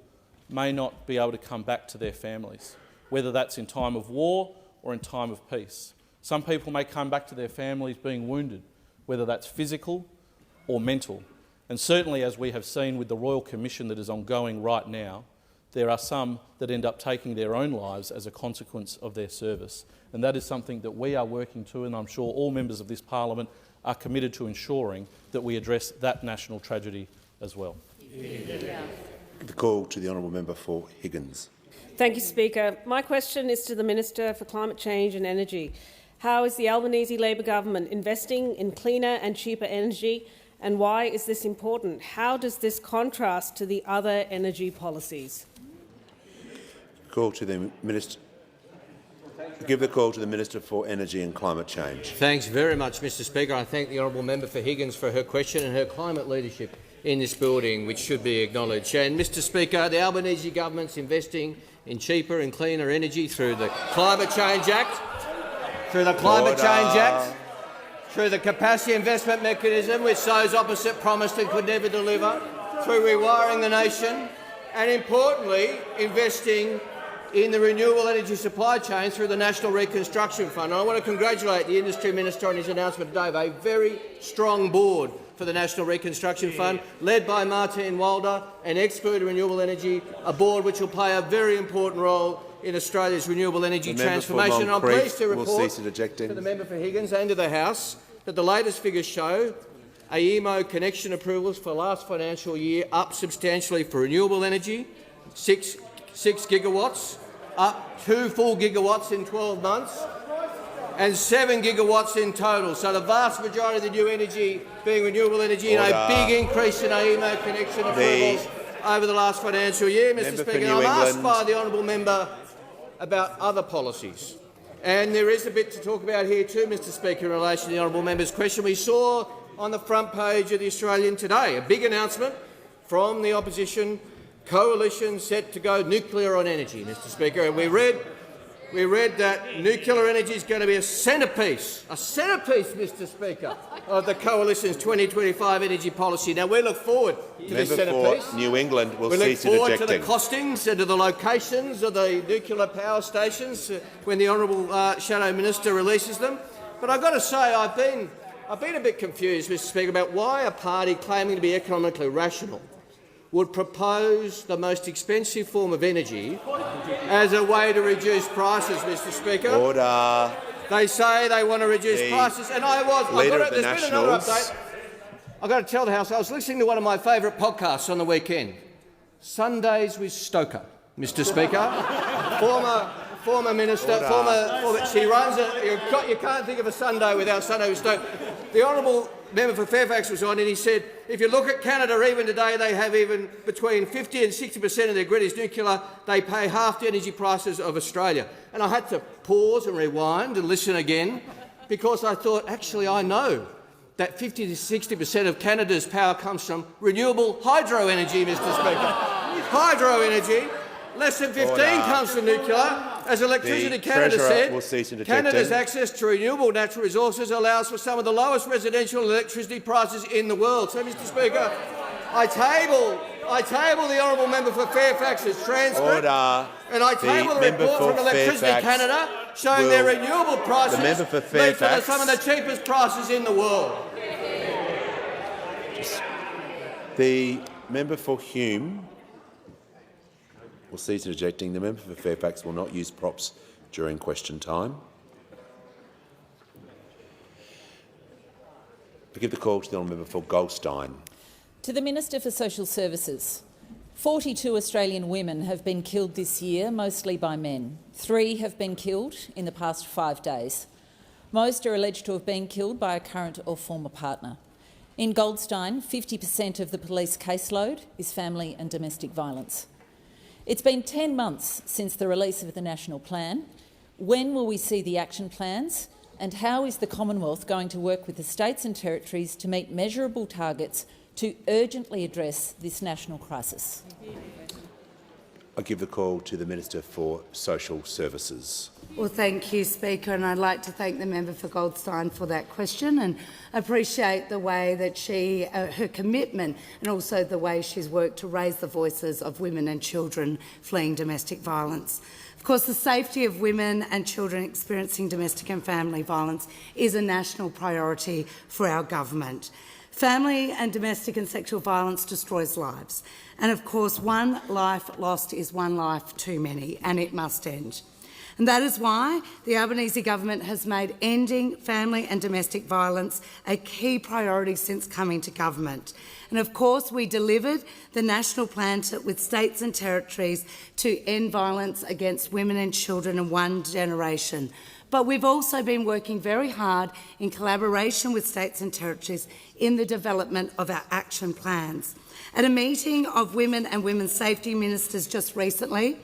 [SPEAKER 22] may not be able to come back to their families, whether that's in time of war or in time of peace. Some people may come back to their families being wounded whether that's physical or mental. And certainly, as we have seen with the Royal Commission that is ongoing right now, there are some that end up taking their own lives as a consequence of their service. And that is something that we are working to, and I'm sure all members of this parliament are committed to ensuring that we address that national tragedy as well.
[SPEAKER 1] The call to the honourable member for Higgins.
[SPEAKER 4] Thank you, Speaker. My question is to the Minister for Climate Change and Energy. How is the Albanese Labor government investing in cleaner and cheaper energy, and why is this important? How does this contrast to the other energy policies?
[SPEAKER 1] Call to the Minister. Give the call to the Minister for Energy and Climate Change.
[SPEAKER 5] Thanks very much, Mr Speaker. I thank the honourable member for Higgins for her question and her climate leadership in this building, which should be acknowledged. And, Mr Speaker, the Albanese government's investing in cheaper and cleaner energy through the Climate Change Act, through the Capacity Investment Mechanism, which those opposite promised and could never deliver, through rewiring the nation, and importantly, investing in the renewable energy supply chain through the National Reconstruction Fund. And I want to congratulate the Industry Minister on his announcement today of a very strong board for the National Reconstruction Fund, led by Martine Walder and excluded renewable energy, a board which will play a very important role in Australia's renewable energy transformation. And I'm pleased to report to the member for Higgins and to the House that the latest figures show AEMO connection approvals for last financial year up substantially for renewable energy, 6 gigawatts, up 2 full gigawatts in 12 months, and 7 gigawatts in total. So the vast majority of the new energy being renewable energy, and a big increase in AEMO connection approvals over the last financial year, Mr Speaker. I'm asked by the honourable member about other policies. And there is a bit to talk about here too, Mr Speaker, in relation to the honourable member's question. We saw on the front page of the Australian today a big announcement from the opposition coalition set to go nuclear on energy, Mr Speaker. And we read that nuclear energy is going to be a centrepiece, Mr Speaker, of the coalition's 2025 energy policy. Now, we look forward to this centrepiece.
[SPEAKER 1] For New England will
[SPEAKER 5] we look
[SPEAKER 1] cease
[SPEAKER 5] forward
[SPEAKER 1] interjecting.
[SPEAKER 5] to the costings and to the locations of the nuclear power stations when the honourable Shadow Minister releases them. But I've got to say I've been a bit confused, Mr Speaker, about why a party claiming to be economically rational would propose the most expensive form of energy as a way to reduce prices, Mr Speaker.
[SPEAKER 1] Order.
[SPEAKER 5] They say they want to reduce prices, and there's been another update. I've got to tell the House, I was listening to one of my favourite podcasts on the weekend, Sundays with Stoker, Mr Speaker. former minister, she runs it. You can't think of a Sunday without Sunday with Stoker. The honourable member for Fairfax was on, and he said, if you look at Canada, even today, they have even between 50 and 60% of their grid is nuclear. They pay half the energy prices of Australia. And I had to pause and rewind and listen again, because I thought, actually, I know that 50 to 60% of Canada's power comes from renewable hydro energy, Mr Speaker. Hydro energy. Less than 15 comes from nuclear. As Electricity Canada said, Canada's access to renewable natural resources allows for some of the lowest residential electricity prices in the world. So, Mr Speaker, I table the honourable member for Fairfax's transcript, and I table the report from Electricity Canada showing their renewable prices lead to some of the cheapest prices in the world.
[SPEAKER 1] The member for Hume will cease interjecting. The member for Fairfax will not use props during question time. I give the call to the honourable member for Goldstein.
[SPEAKER 23] To the Minister for Social Services. 42 Australian women have been killed this year, mostly by men. 3 have been killed in the past 5 days. Most are alleged to have been killed by a current or former partner. In Goldstein, 50% of the police caseload is family and domestic violence. It's been 10 months since the release of the National Plan. When will we see the action plans? And how is the Commonwealth going to work with the states and territories to meet measurable targets to urgently address this national crisis?
[SPEAKER 1] I give the call to the Minister for Social Services.
[SPEAKER 24] Well, thank you, Speaker, and I'd like to thank the member for Goldstein for that question and appreciate the way that her commitment and also the way she's worked to raise the voices of women and children fleeing domestic violence. Of course, the safety of women and children experiencing domestic and family violence is a national priority for our government. Family and domestic and sexual violence destroys lives. And of course, one life lost is one life too many, and it must end. And that is why the Albanese government has made ending family and domestic violence a key priority since coming to government. And of course, we delivered the national plan with states and territories to end violence against women and children in one generation. But we've also been working very hard in collaboration with states and territories in the development of our action plans. At a meeting of women and women's safety ministers just recently,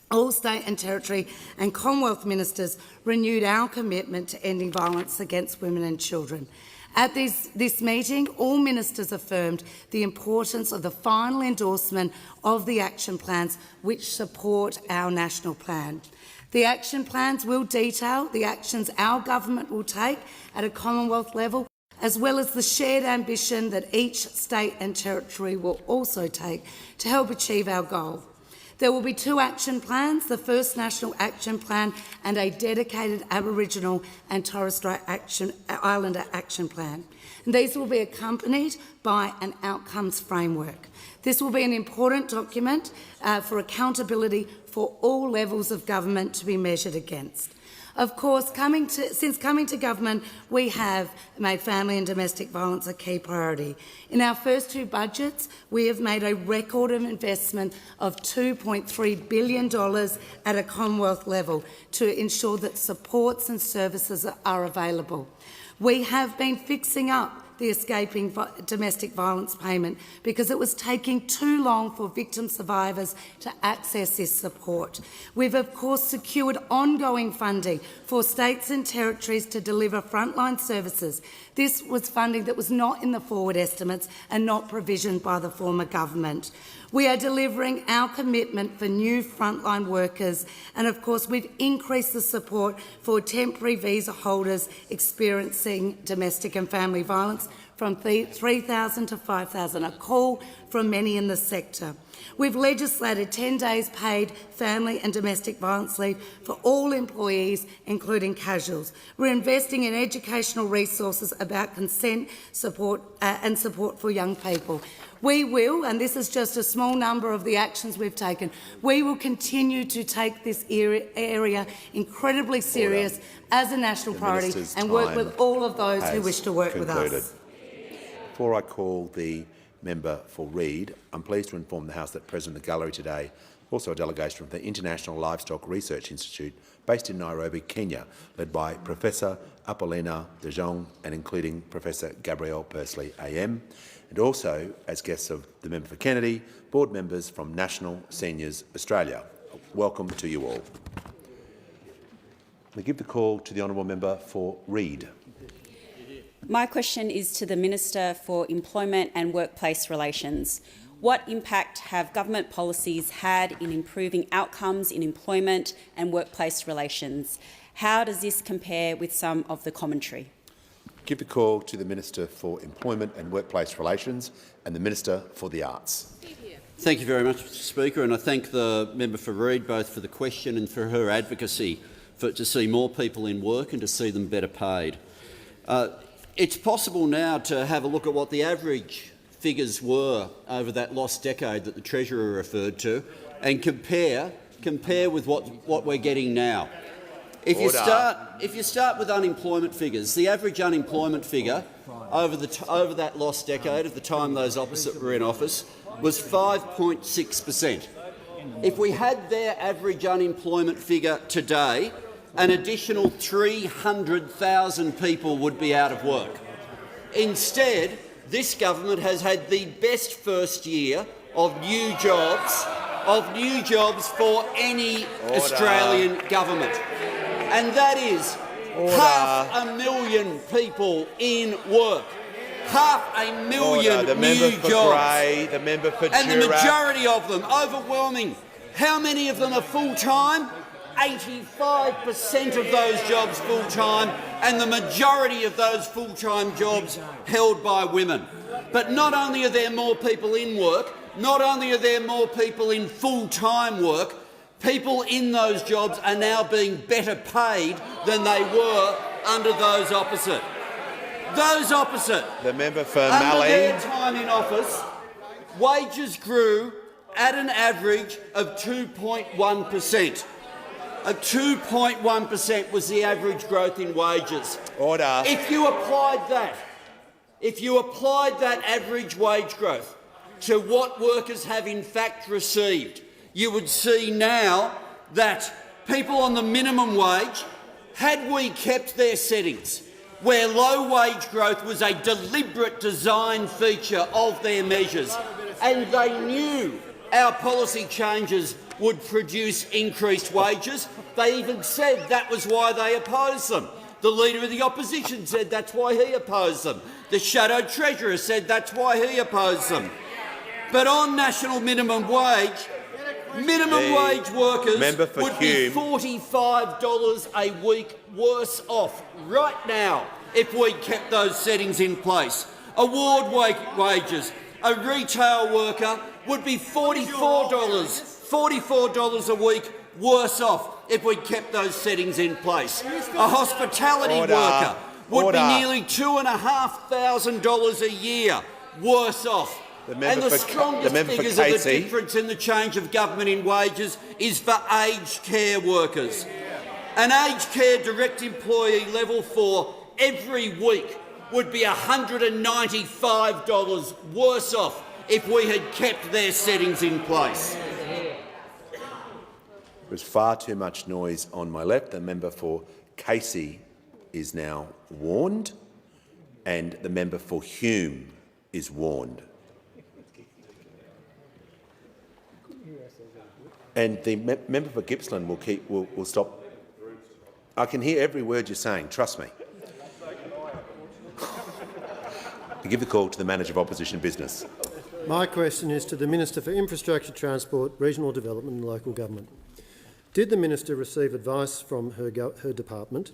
[SPEAKER 24] all state and territory and Commonwealth ministers renewed our commitment to ending violence against women and children. At this meeting, all ministers affirmed the importance of the final endorsement of the action plans which support our national plan. The action plans will detail the actions our government will take at a Commonwealth level, as well as the shared ambition that each state and territory will also take to help achieve our goal. There will be 2 action plans, the first National Action Plan and a dedicated Aboriginal and Torres Strait Islander Action Plan. And these will be accompanied by an outcomes framework. This will be an important document for accountability for all levels of government to be measured against. Of course, since coming to government, we have made family and domestic violence a key priority. In our first 2 budgets, we have made a record of investment of $2.3 billion at a Commonwealth level to ensure that supports and services are available. We have been fixing up the escaping domestic violence payment because it was taking too long for victim survivors to access this support. We've of course secured ongoing funding for states and territories to deliver frontline services. This was funding that was not in the forward estimates and not provisioned by the former government. We are delivering our commitment for new frontline workers, and of course we've increased the support for temporary visa holders experiencing domestic and family violence from 3,000 to 5,000, a call from many in the sector. We've legislated 10 days paid family and domestic violence leave for all employees, including casuals. We're investing in educational resources about consent support and support for young people. We will, and this is just a small number of the actions we've taken, we will continue to take this area incredibly serious as a national priority and work with all of those who wish to work with us.
[SPEAKER 1] Before I call the member for Reid, I'm pleased to inform the House that present in the gallery today also a delegation from the International Livestock Research Institute based in Nairobi, Kenya, led by Professor Apollina de Jong and including Professor Gabrielle Pursley AM, and also, as guests of the member for Kennedy, board members from National Seniors Australia. Welcome to you all. I give the call to the honourable member for Reid.
[SPEAKER 6] My question is to the Minister for Employment and Workplace Relations. What impact have government policies had in improving outcomes in employment and workplace relations? How does this compare with some of the commentary?
[SPEAKER 1] Give the call to the Minister for Employment and Workplace Relations and the Minister for the Arts.
[SPEAKER 15] Thank you very much, Mr Speaker, and I thank the member for Reid both for the question and for her advocacy to see more people in work and to see them better paid. It's possible now to have a look at what the average figures were over that lost decade that the Treasurer referred to and compare with what we're getting now. If you start with unemployment figures, the average unemployment figure over that lost decade, at the time those opposite were in office, was 5.6%. If we had their average unemployment figure today, an additional 300,000 people would be out of work. Instead, this government has had the best first year of new jobs for any Australian government. And that is 500,000 people in work. 500,000 new jobs.
[SPEAKER 1] The member for
[SPEAKER 15] and the majority of them, overwhelming. How many of them are full-time? 85% of those jobs full-time, and the majority of those full-time jobs held by women. But not only are there more people in work, not only are there more people in full-time work, People in those jobs are now being better paid than they were under those opposite. Those opposite.
[SPEAKER 1] The member for
[SPEAKER 15] Under
[SPEAKER 1] Mallee.
[SPEAKER 15] their time in office, wages grew at an average of 2.1%. 2.1% was the average growth in wages.
[SPEAKER 1] Order.
[SPEAKER 15] If you applied that average wage growth to what workers have in fact received, you would see now that people on the minimum wage, had we kept their settings, where low wage growth was a deliberate design feature of their measures, and they knew our policy changes would produce increased wages, they even said that was why they opposed them. The Leader of the Opposition said that's why he opposed them. The Shadow Treasurer said that's why he opposed them. But on national minimum wage workers would be $45 a week worse off right now if we kept those settings in place. Award wages, a retail worker would be $44 a week worse off if we kept those settings in place. A hospitality worker would be nearly $2,500 a year worse off. And the strongest figures of the difference in the change of government in wages is for aged care workers. An aged care direct employee level 4 every week would be $195 worse off if we had kept their settings in place.
[SPEAKER 1] There was far too much noise on my left. The member for Casey is now warned, and the member for Hume is warned. And the member for Gippsland will stop. I can hear every word you're saying, trust me. I give the call to the Manager of Opposition Business.
[SPEAKER 7] My question is to the Minister for Infrastructure, Transport, Regional Development and Local Government. Did the Minister receive advice from her department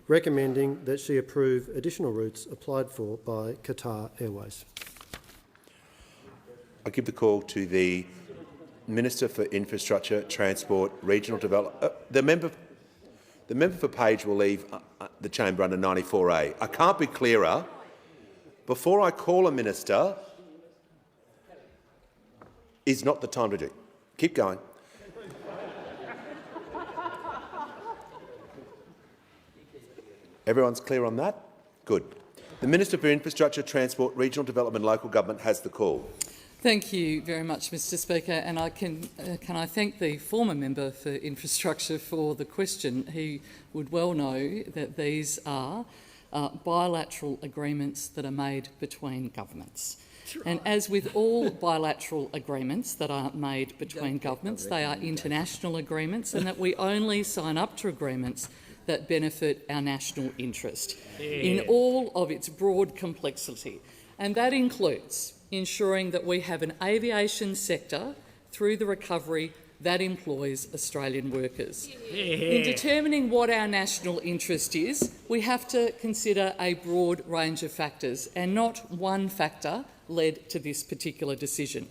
[SPEAKER 7] recommending that she approve additional routes applied for by Qatar Airways?
[SPEAKER 1] I give the call to the Minister for Infrastructure, Transport, Regional Development. The member for Page will leave the chamber under 94A. I can't be clearer. Before I call a minister is not the time to do. Keep going. Everyone's clear on that? Good. The Minister for Infrastructure, Transport, Regional Development and Local Government has the call.
[SPEAKER 8] Thank you very much, Mr Speaker, and can I thank the former member for infrastructure for the question. He would well know that these are bilateral agreements that are made between governments. And as with all bilateral agreements that are made between governments, they are international agreements, and that we only sign up to agreements that benefit our national interest in all of its broad complexity. And that includes ensuring that we have an aviation sector through the recovery that employs Australian workers. In determining what our national interest is, we have to consider a broad range of factors, and not one factor led to this particular decision.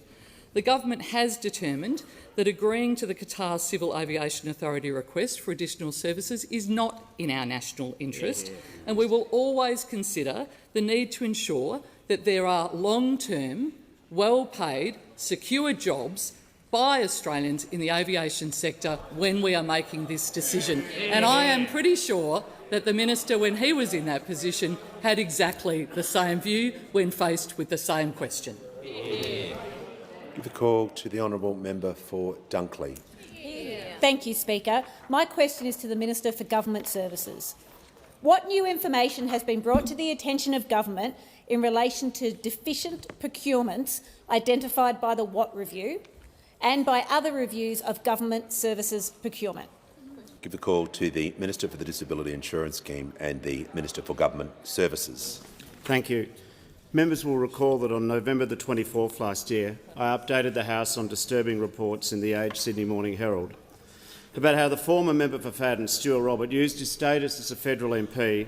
[SPEAKER 8] The government has determined that agreeing to the Qatar Civil Aviation Authority request for additional services is not in our national interest, and we will always consider the need to ensure that there are long-term, well-paid, secure jobs by Australians in the aviation sector when we are making this decision. And I am pretty sure that the minister, when he was in that position, had exactly the same view when faced with the same question.
[SPEAKER 1] Give the call to the honourable member for Dunkley.
[SPEAKER 9] Thank you, Speaker. My question is to the Minister for Government Services. What new information has been brought to the attention of government in relation to deficient procurements identified by the Watt Review and by other reviews of government services procurement?
[SPEAKER 1] Give the call to the Minister for the Disability Insurance Scheme and the Minister for Government Services.
[SPEAKER 21] Thank you. Members will recall that on November the 24th last year, I updated the House on disturbing reports in the Age Sydney Morning Herald about how the former member for Fadden, Stuart Robert, used his status as a federal MP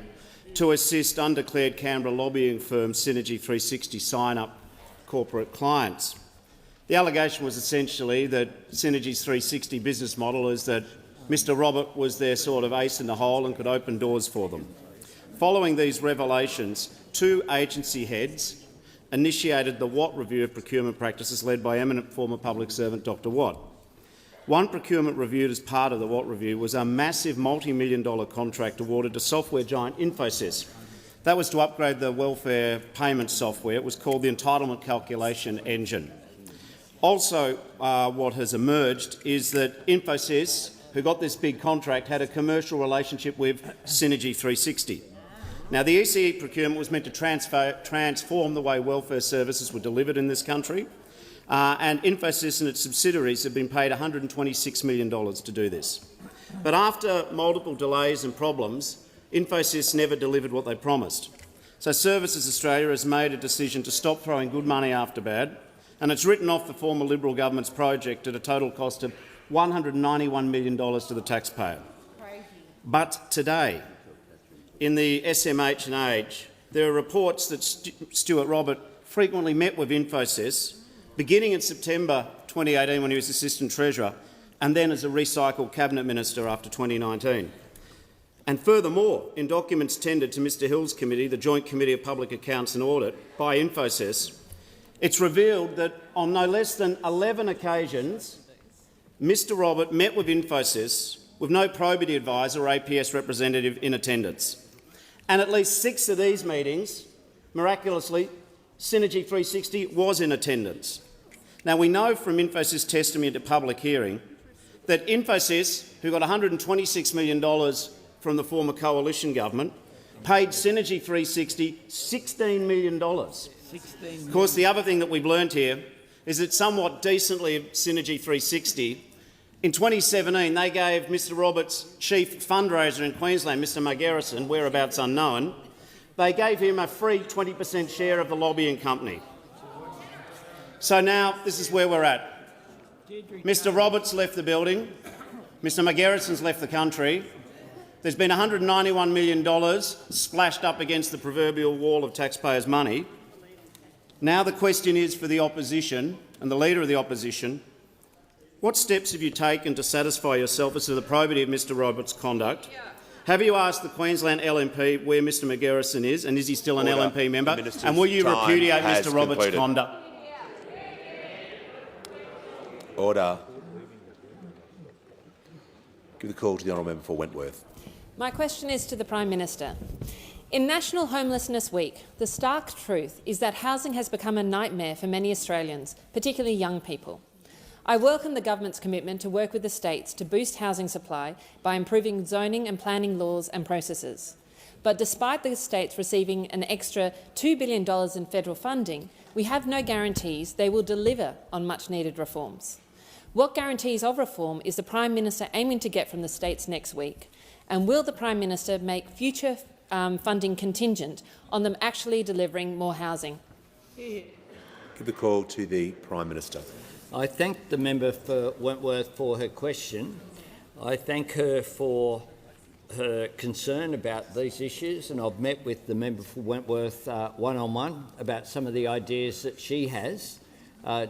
[SPEAKER 21] to assist undeclared Canberra lobbying firm Synergy 360 sign up corporate clients. The allegation was essentially that Synergy's 360 business model is that Mr Robert was their sort of ace in the hole and could open doors for them. Following these revelations, 2 agency heads initiated the Watt review of procurement practices led by eminent former public servant Dr Watt. One procurement reviewed as part of the Watt review was a massive multi-million-dollar contract awarded to software giant Infosys. That was to upgrade the welfare payment software. It was called the Entitlement Calculation Engine. Also, what has emerged is that Infosys, who got this big contract, had a commercial relationship with Synergy 360. Now, the ECE procurement was meant to transform the way welfare services were delivered in this country, and Infosys and its subsidiaries have been paid $126 million to do this. But after multiple delays and problems, Infosys never delivered what they promised. So Services Australia has made a decision to stop throwing good money after bad, and it's written off the former Liberal government's project at a total cost of $191 million to the taxpayer. But today, in the SMH and Age, there are reports that Stuart Robert frequently met with Infosys, beginning in September 2018 when he was Assistant Treasurer, and then as a recycled Cabinet Minister after 2019. And furthermore, in documents tendered to Mr Hill's committee, the Joint Committee of Public Accounts and Audit, by Infosys, it's revealed that on no less than 11 occasions, Mr Robert met with Infosys with no probity advisor or APS representative in attendance. And at least 6 of these meetings, miraculously, Synergy 360 was in attendance. Now, we know from Infosys' testimony at the public hearing that Infosys, who got $126 million from the former coalition government, paid Synergy 360 $16 million. Of course, the other thing that we've learned here is that somewhat decently of Synergy 360, in 2017 they gave Mr Roberts' chief fundraiser in Queensland, Mr Margerrison, whereabouts unknown, they gave him a free 20% share of the lobbying company. So now this is where we're at. Mr Roberts left the building, Mr Margerrison's left the country. There's been $191 million splashed up against the proverbial wall of taxpayers' money. Now the question is for the opposition and the Leader of the Opposition, what steps have you taken to satisfy yourself as to the probity of Mr Roberts' conduct? Have you asked the Queensland LNP where Mr Margerrison is, and is he still an LNP member? And will you repudiate Mr Roberts' conduct?
[SPEAKER 1] Order. Give the call to the honourable member for Wentworth.
[SPEAKER 10] My question is to the Prime Minister. In National Homelessness Week, the stark truth is that housing has become a nightmare for many Australians, particularly young people. I welcome the government's commitment to work with the states to boost housing supply by improving zoning and planning laws and processes. But despite the states receiving an extra $2 billion in federal funding, we have no guarantees they will deliver on much-needed reforms. What guarantees of reform is the Prime Minister aiming to get from the states next week? And will the Prime Minister make future funding contingent on them actually delivering more housing?
[SPEAKER 1] Give the call to the Prime Minister.
[SPEAKER 3] I thank the member for Wentworth for her question. I thank her for her concern about these issues, and I've met with the member for Wentworth one-on-one about some of the ideas that she has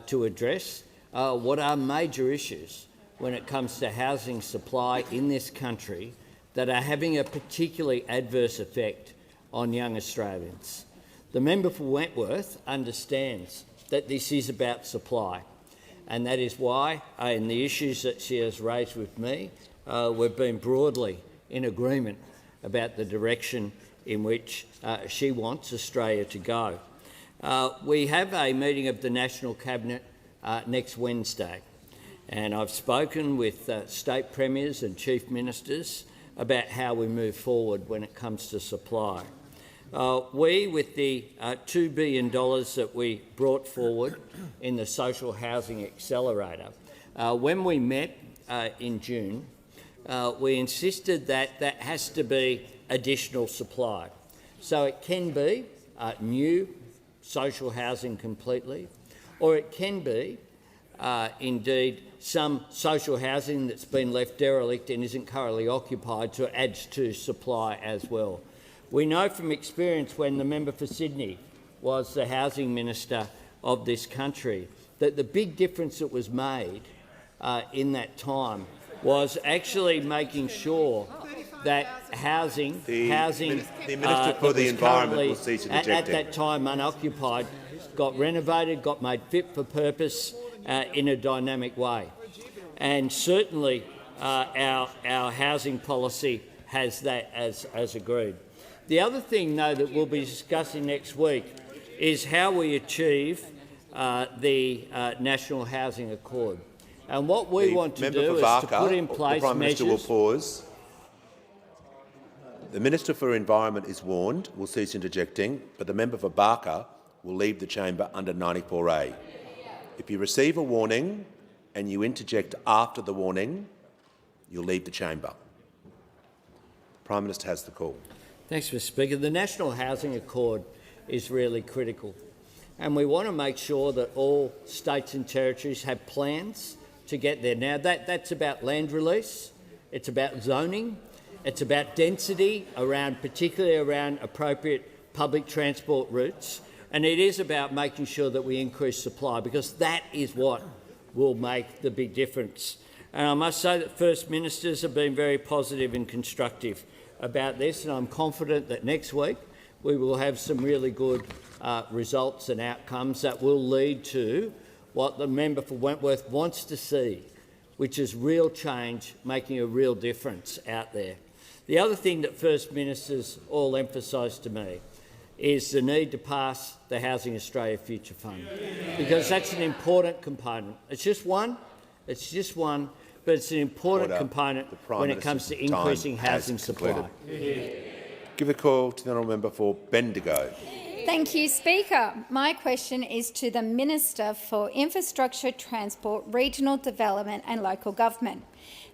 [SPEAKER 3] to address what are major issues when it comes to housing supply in this country that are having a particularly adverse effect on young Australians. The member for Wentworth understands that this is about supply, and that is why, in the issues that she has raised with me, we've been broadly in agreement about the direction in which she wants Australia to go. We have a meeting of the National Cabinet next Wednesday, and I've spoken with state premiers and chief ministers about how we move forward when it comes to supply. We, with the $2 billion that we brought forward in the Social Housing Accelerator, when we met in June, we insisted that that has to be additional supply. So it can be new social housing completely, or it can be indeed some social housing that's been left derelict and isn't currently occupied to add to supply as well. We know from experience when the member for Sydney was the housing minister of this country that the big difference that was made in that time was actually making sure that housing
[SPEAKER 1] the Minister for the Environment will cease interjecting.
[SPEAKER 3] At that time unoccupied, got renovated, got made fit for purpose in a dynamic way. And certainly our housing policy has that as agreed. The other thing, though, that we'll be discussing next week is how we achieve the National Housing Accord. And what we want to do is to put in place
[SPEAKER 1] the Prime Minister will
[SPEAKER 3] measures.
[SPEAKER 1] pause. The Minister for Environment is warned, will cease interjecting, but the member for Barker will leave the chamber under 94A. If you receive a warning and you interject after the warning, you'll leave the chamber. The Prime Minister has the call.
[SPEAKER 3] Thanks, Mr Speaker. The National Housing Accord is really critical, and we want to make sure that all states and territories have plans to get there. Now, that's about land release, it's about zoning, it's about density, particularly around appropriate public transport routes, and it is about making sure that we increase supply, because that is what will make the big difference. And I must say that First Ministers have been very positive and constructive about this, and I'm confident that next week we will have some really good results and outcomes that will lead to what the member for Wentworth wants to see, which is real change, making a real difference out there. The other thing that First Ministers all emphasised to me is the need to pass the Housing Australia Future Fund, because that's an important component. It's just one, but it's an important component when it comes to increasing housing supply.
[SPEAKER 1] Give a call to the honourable member for Bendigo.
[SPEAKER 11] Thank you, Speaker. My question is to the Minister for Infrastructure, Transport, Regional Development and Local Government.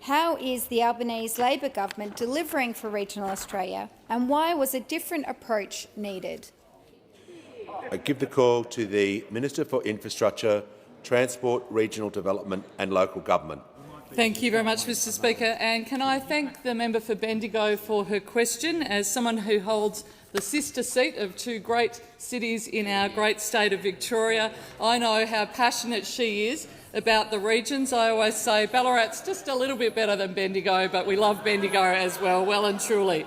[SPEAKER 11] How is the Albanese Labor government delivering for regional Australia, and why was a different approach needed?
[SPEAKER 1] I give the call to the Minister for Infrastructure, Transport, Regional Development and Local Government.
[SPEAKER 8] Thank you very much, Mr Speaker. And can I thank the member for Bendigo for her question. As someone who holds the sister seat of two great cities in our great state of Victoria, I know how passionate she is about the regions. I always say Ballarat's just a little bit better than Bendigo, but we love Bendigo as well, well and truly.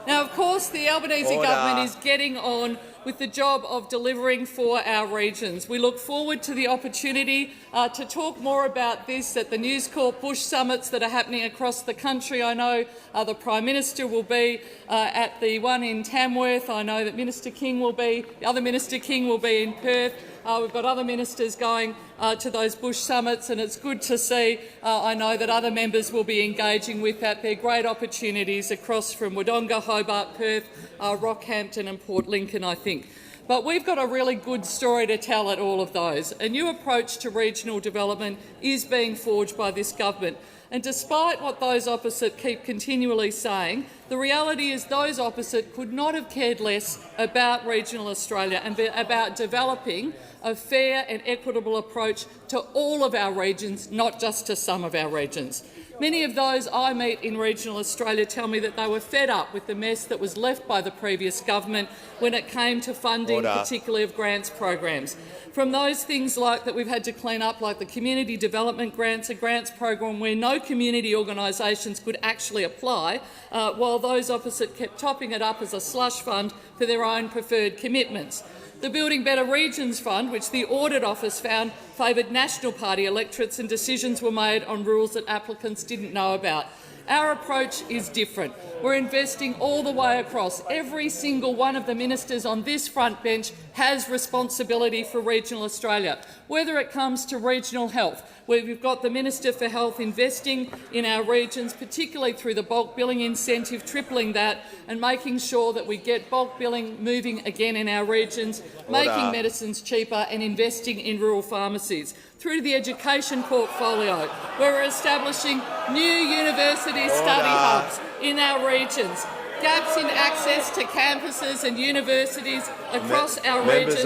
[SPEAKER 8] Now, of course, the Albanese government is getting on with the job of delivering for our regions. We look forward to the opportunity to talk more about this at the News Corp Bush summits that are happening across the country. I know the Prime Minister will be at the one in Tamworth. I know that the other Minister King will be in Perth. We've got other ministers going to those Bush summits, and it's good to see. I know that other members will be engaging with that. They're great opportunities across from Wodonga, Hobart, Perth, Rockhampton and Port Lincoln, I think. But we've got a really good story to tell at all of those. A new approach to regional development is being forged by this government. And despite what those opposite keep continually saying, the reality is those opposite could not have cared less about regional Australia and about developing a fair and equitable approach to all of our regions, not just to some of our regions. Many of those I meet in regional Australia tell me that they were fed up with the mess that was left by the previous government when it came to funding, particularly of grants programs. From those things like that we've had to clean up, like the community development grants, a grants program where no community organisations could actually apply, while those opposite kept topping it up as a slush fund for their own preferred commitments. The Building Better Regions Fund, which the Audit Office found favoured National Party electorates, and decisions were made on rules that applicants didn't know about. Our approach is different. We're investing all the way across. Every single one of the ministers on this front bench has responsibility for regional Australia, whether it comes to regional health, where we've got the Minister for Health investing in our regions, particularly through the bulk billing incentive, tripling that and making sure that we get bulk billing moving again in our regions, making medicines cheaper and investing in rural pharmacies. Through the education portfolio, where we're establishing new university study hubs in our regions, gaps in access to campuses and universities across our regions.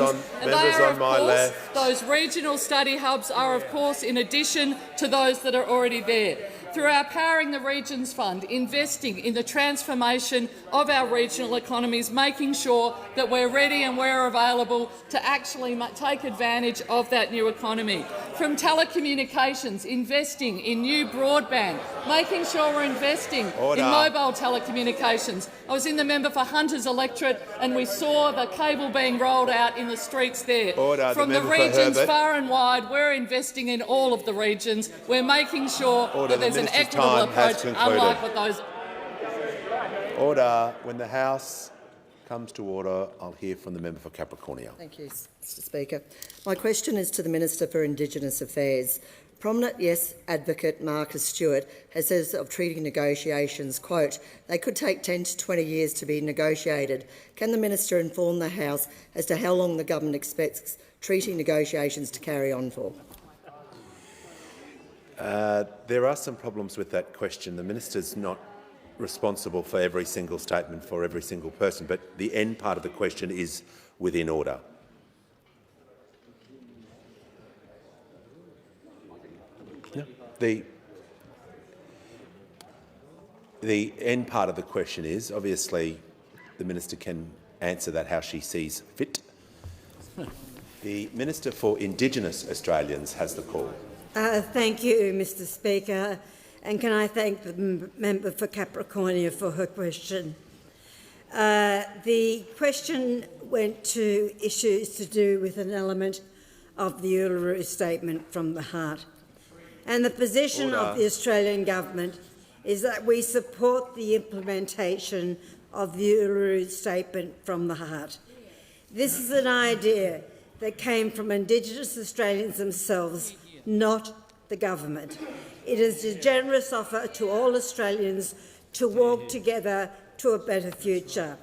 [SPEAKER 8] Those regional study hubs are, of course, in addition to those that are already there. through our Powering the Regions Fund, investing in the transformation of our regional economies, making sure that we're ready and we're available to actually take advantage of that new economy. From telecommunications, investing in new broadband, making sure we're investing in mobile telecommunications. I was in the member for Hunter's electorate and we saw the cable being rolled out in the streets there. From the regions far and wide, we're investing in all of the regions. We're making sure that there's an equitable approach, unlike what those...
[SPEAKER 1] Order. When the House comes to order, I'll hear from the member for Capricornia.
[SPEAKER 12] Thank you, Mr Speaker. My question is to the Minister for Indigenous Affairs. Prominent Yes advocate Marcus Stewart has said of treaty negotiations, quote, they could take 10 to 20 years to be negotiated. Can the Minister inform the House as to how long the government expects treaty negotiations to carry on for?
[SPEAKER 1] There are some problems with that question. The Minister's not responsible for every single statement for every single person, but the end part of the question is within order. The end part of the question is, obviously, the Minister can answer that how she sees fit. The Minister for Indigenous Australians has the call.
[SPEAKER 19] Thank you, Mr Speaker, and can I thank the member for Capricornia for her question. The question went to issues to do with an element of the Uluru Statement from the Heart. And the position of the Australian Government is that we support the implementation of the Uluru Statement from the Heart. This is an idea that came from Indigenous Australians themselves, not the government. It is a generous offer to all Australians to walk together to a better future.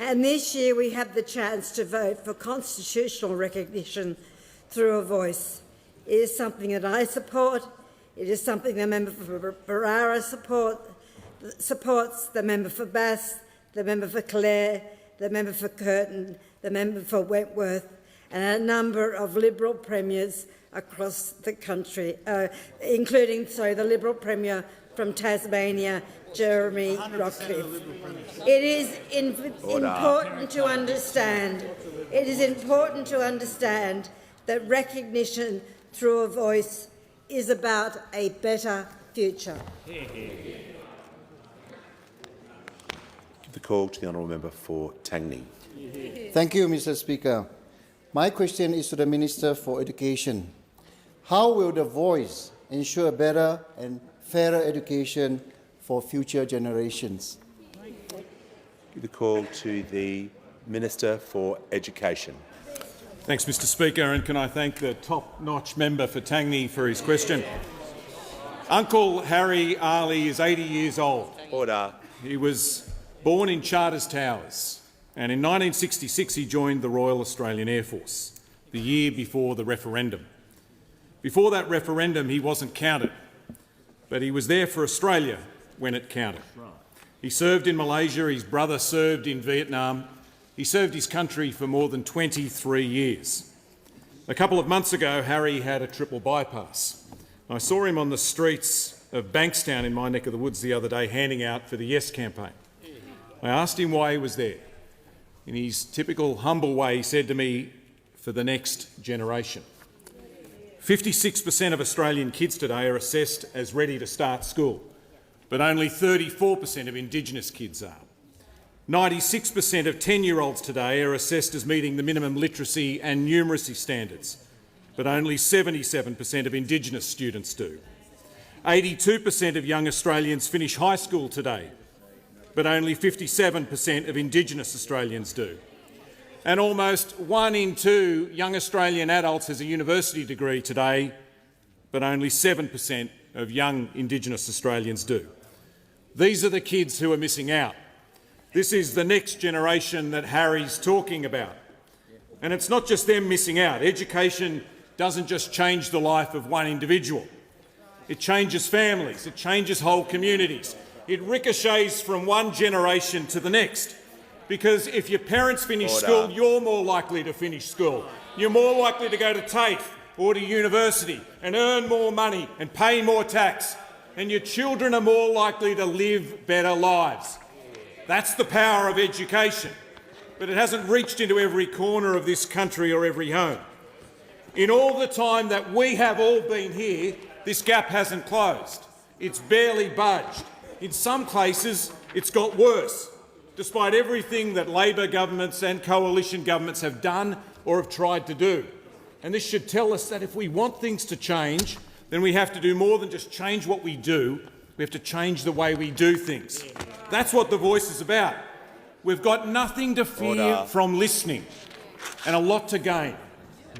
[SPEAKER 19] And this year we have the chance to vote for constitutional recognition through a voice. It is something that I support. It is something the member for Barara supports, the member for Bass, the member for Clare, the member for Curtin, the member for Wentworth, and a number of Liberal premiers across the country, including the Liberal Premier from Tasmania, Jeremy Rockcliffe. It is important to understand. It is important to understand that recognition through a voice is about a better future.
[SPEAKER 1] The call to the honourable member for Tangney.
[SPEAKER 13] Thank you, Mr Speaker. My question is to the Minister for Education. How will the voice ensure better and fairer education for future generations?
[SPEAKER 1] The call to the Minister for Education.
[SPEAKER 14] Thanks, Mr Speaker, and can I thank the top-notch member for Tangney for his question. Uncle Harry Ali is 80 years old.
[SPEAKER 1] Order.
[SPEAKER 14] He was born in Charters Towers, and in 1966 he joined the Royal Australian Air Force, the year before the referendum. Before that referendum he wasn't counted, but he was there for Australia when it counted. He served in Malaysia, his brother served in Vietnam. He served his country for more than 23 years. A couple of months ago, Harry had a triple bypass. I saw him on the streets of Bankstown in my neck of the woods the other day handing out for the Yes campaign. I asked him why he was there. In his typical humble way, he said to me, for the next generation. 56% of Australian kids today are assessed as ready to start school, but only 34% of Indigenous kids are. 96% of 10-year-olds today are assessed as meeting the minimum literacy and numeracy standards, but only 77% of Indigenous students do. 82% of young Australians finish high school today, but only 57% of Indigenous Australians do. And almost 1 in 2 young Australian adults has a university degree today, but only 7% of young Indigenous Australians do. These are the kids who are missing out. This is the next generation that Harry's talking about. And it's not just them missing out. Education doesn't just change the life of one individual. It changes families, it changes whole communities. It ricochets from one generation to the next. Because if your parents finish school, you're more likely to finish school. You're more likely to go to TAFE or to university and earn more money and pay more tax. and your children are more likely to live better lives. That's the power of education, but it hasn't reached into every corner of this country or every home. In all the time that we have all been here, this gap hasn't closed. It's barely budged. In some cases, it's got worse, despite everything that Labor governments and coalition governments have done or have tried to do. And this should tell us that if we want things to change, then we have to do more than just change what we do. We have to change the way we do things. That's what The Voice is about. We've got nothing to fear from listening and a lot to gain.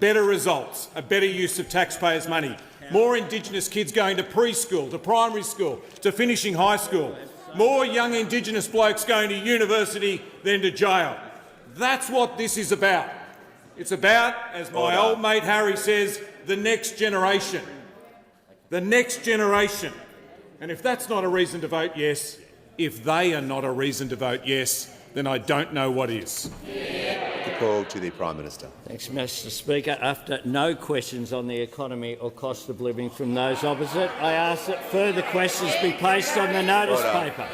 [SPEAKER 14] Better results, a better use of taxpayers' money, more Indigenous kids going to preschool, to primary school, to finishing high school, more young Indigenous blokes going to university than to jail. That's what this is about. It's about, as my old mate Harry says, the next generation. The next generation. And if that's not a reason to vote yes, if they are not a reason to vote yes, then I don't know what is.
[SPEAKER 1] The call to the Prime Minister.
[SPEAKER 3] Thanks, Mr Speaker. After no questions on the economy or cost of living from those opposite, I ask that further questions be placed on the notice paper.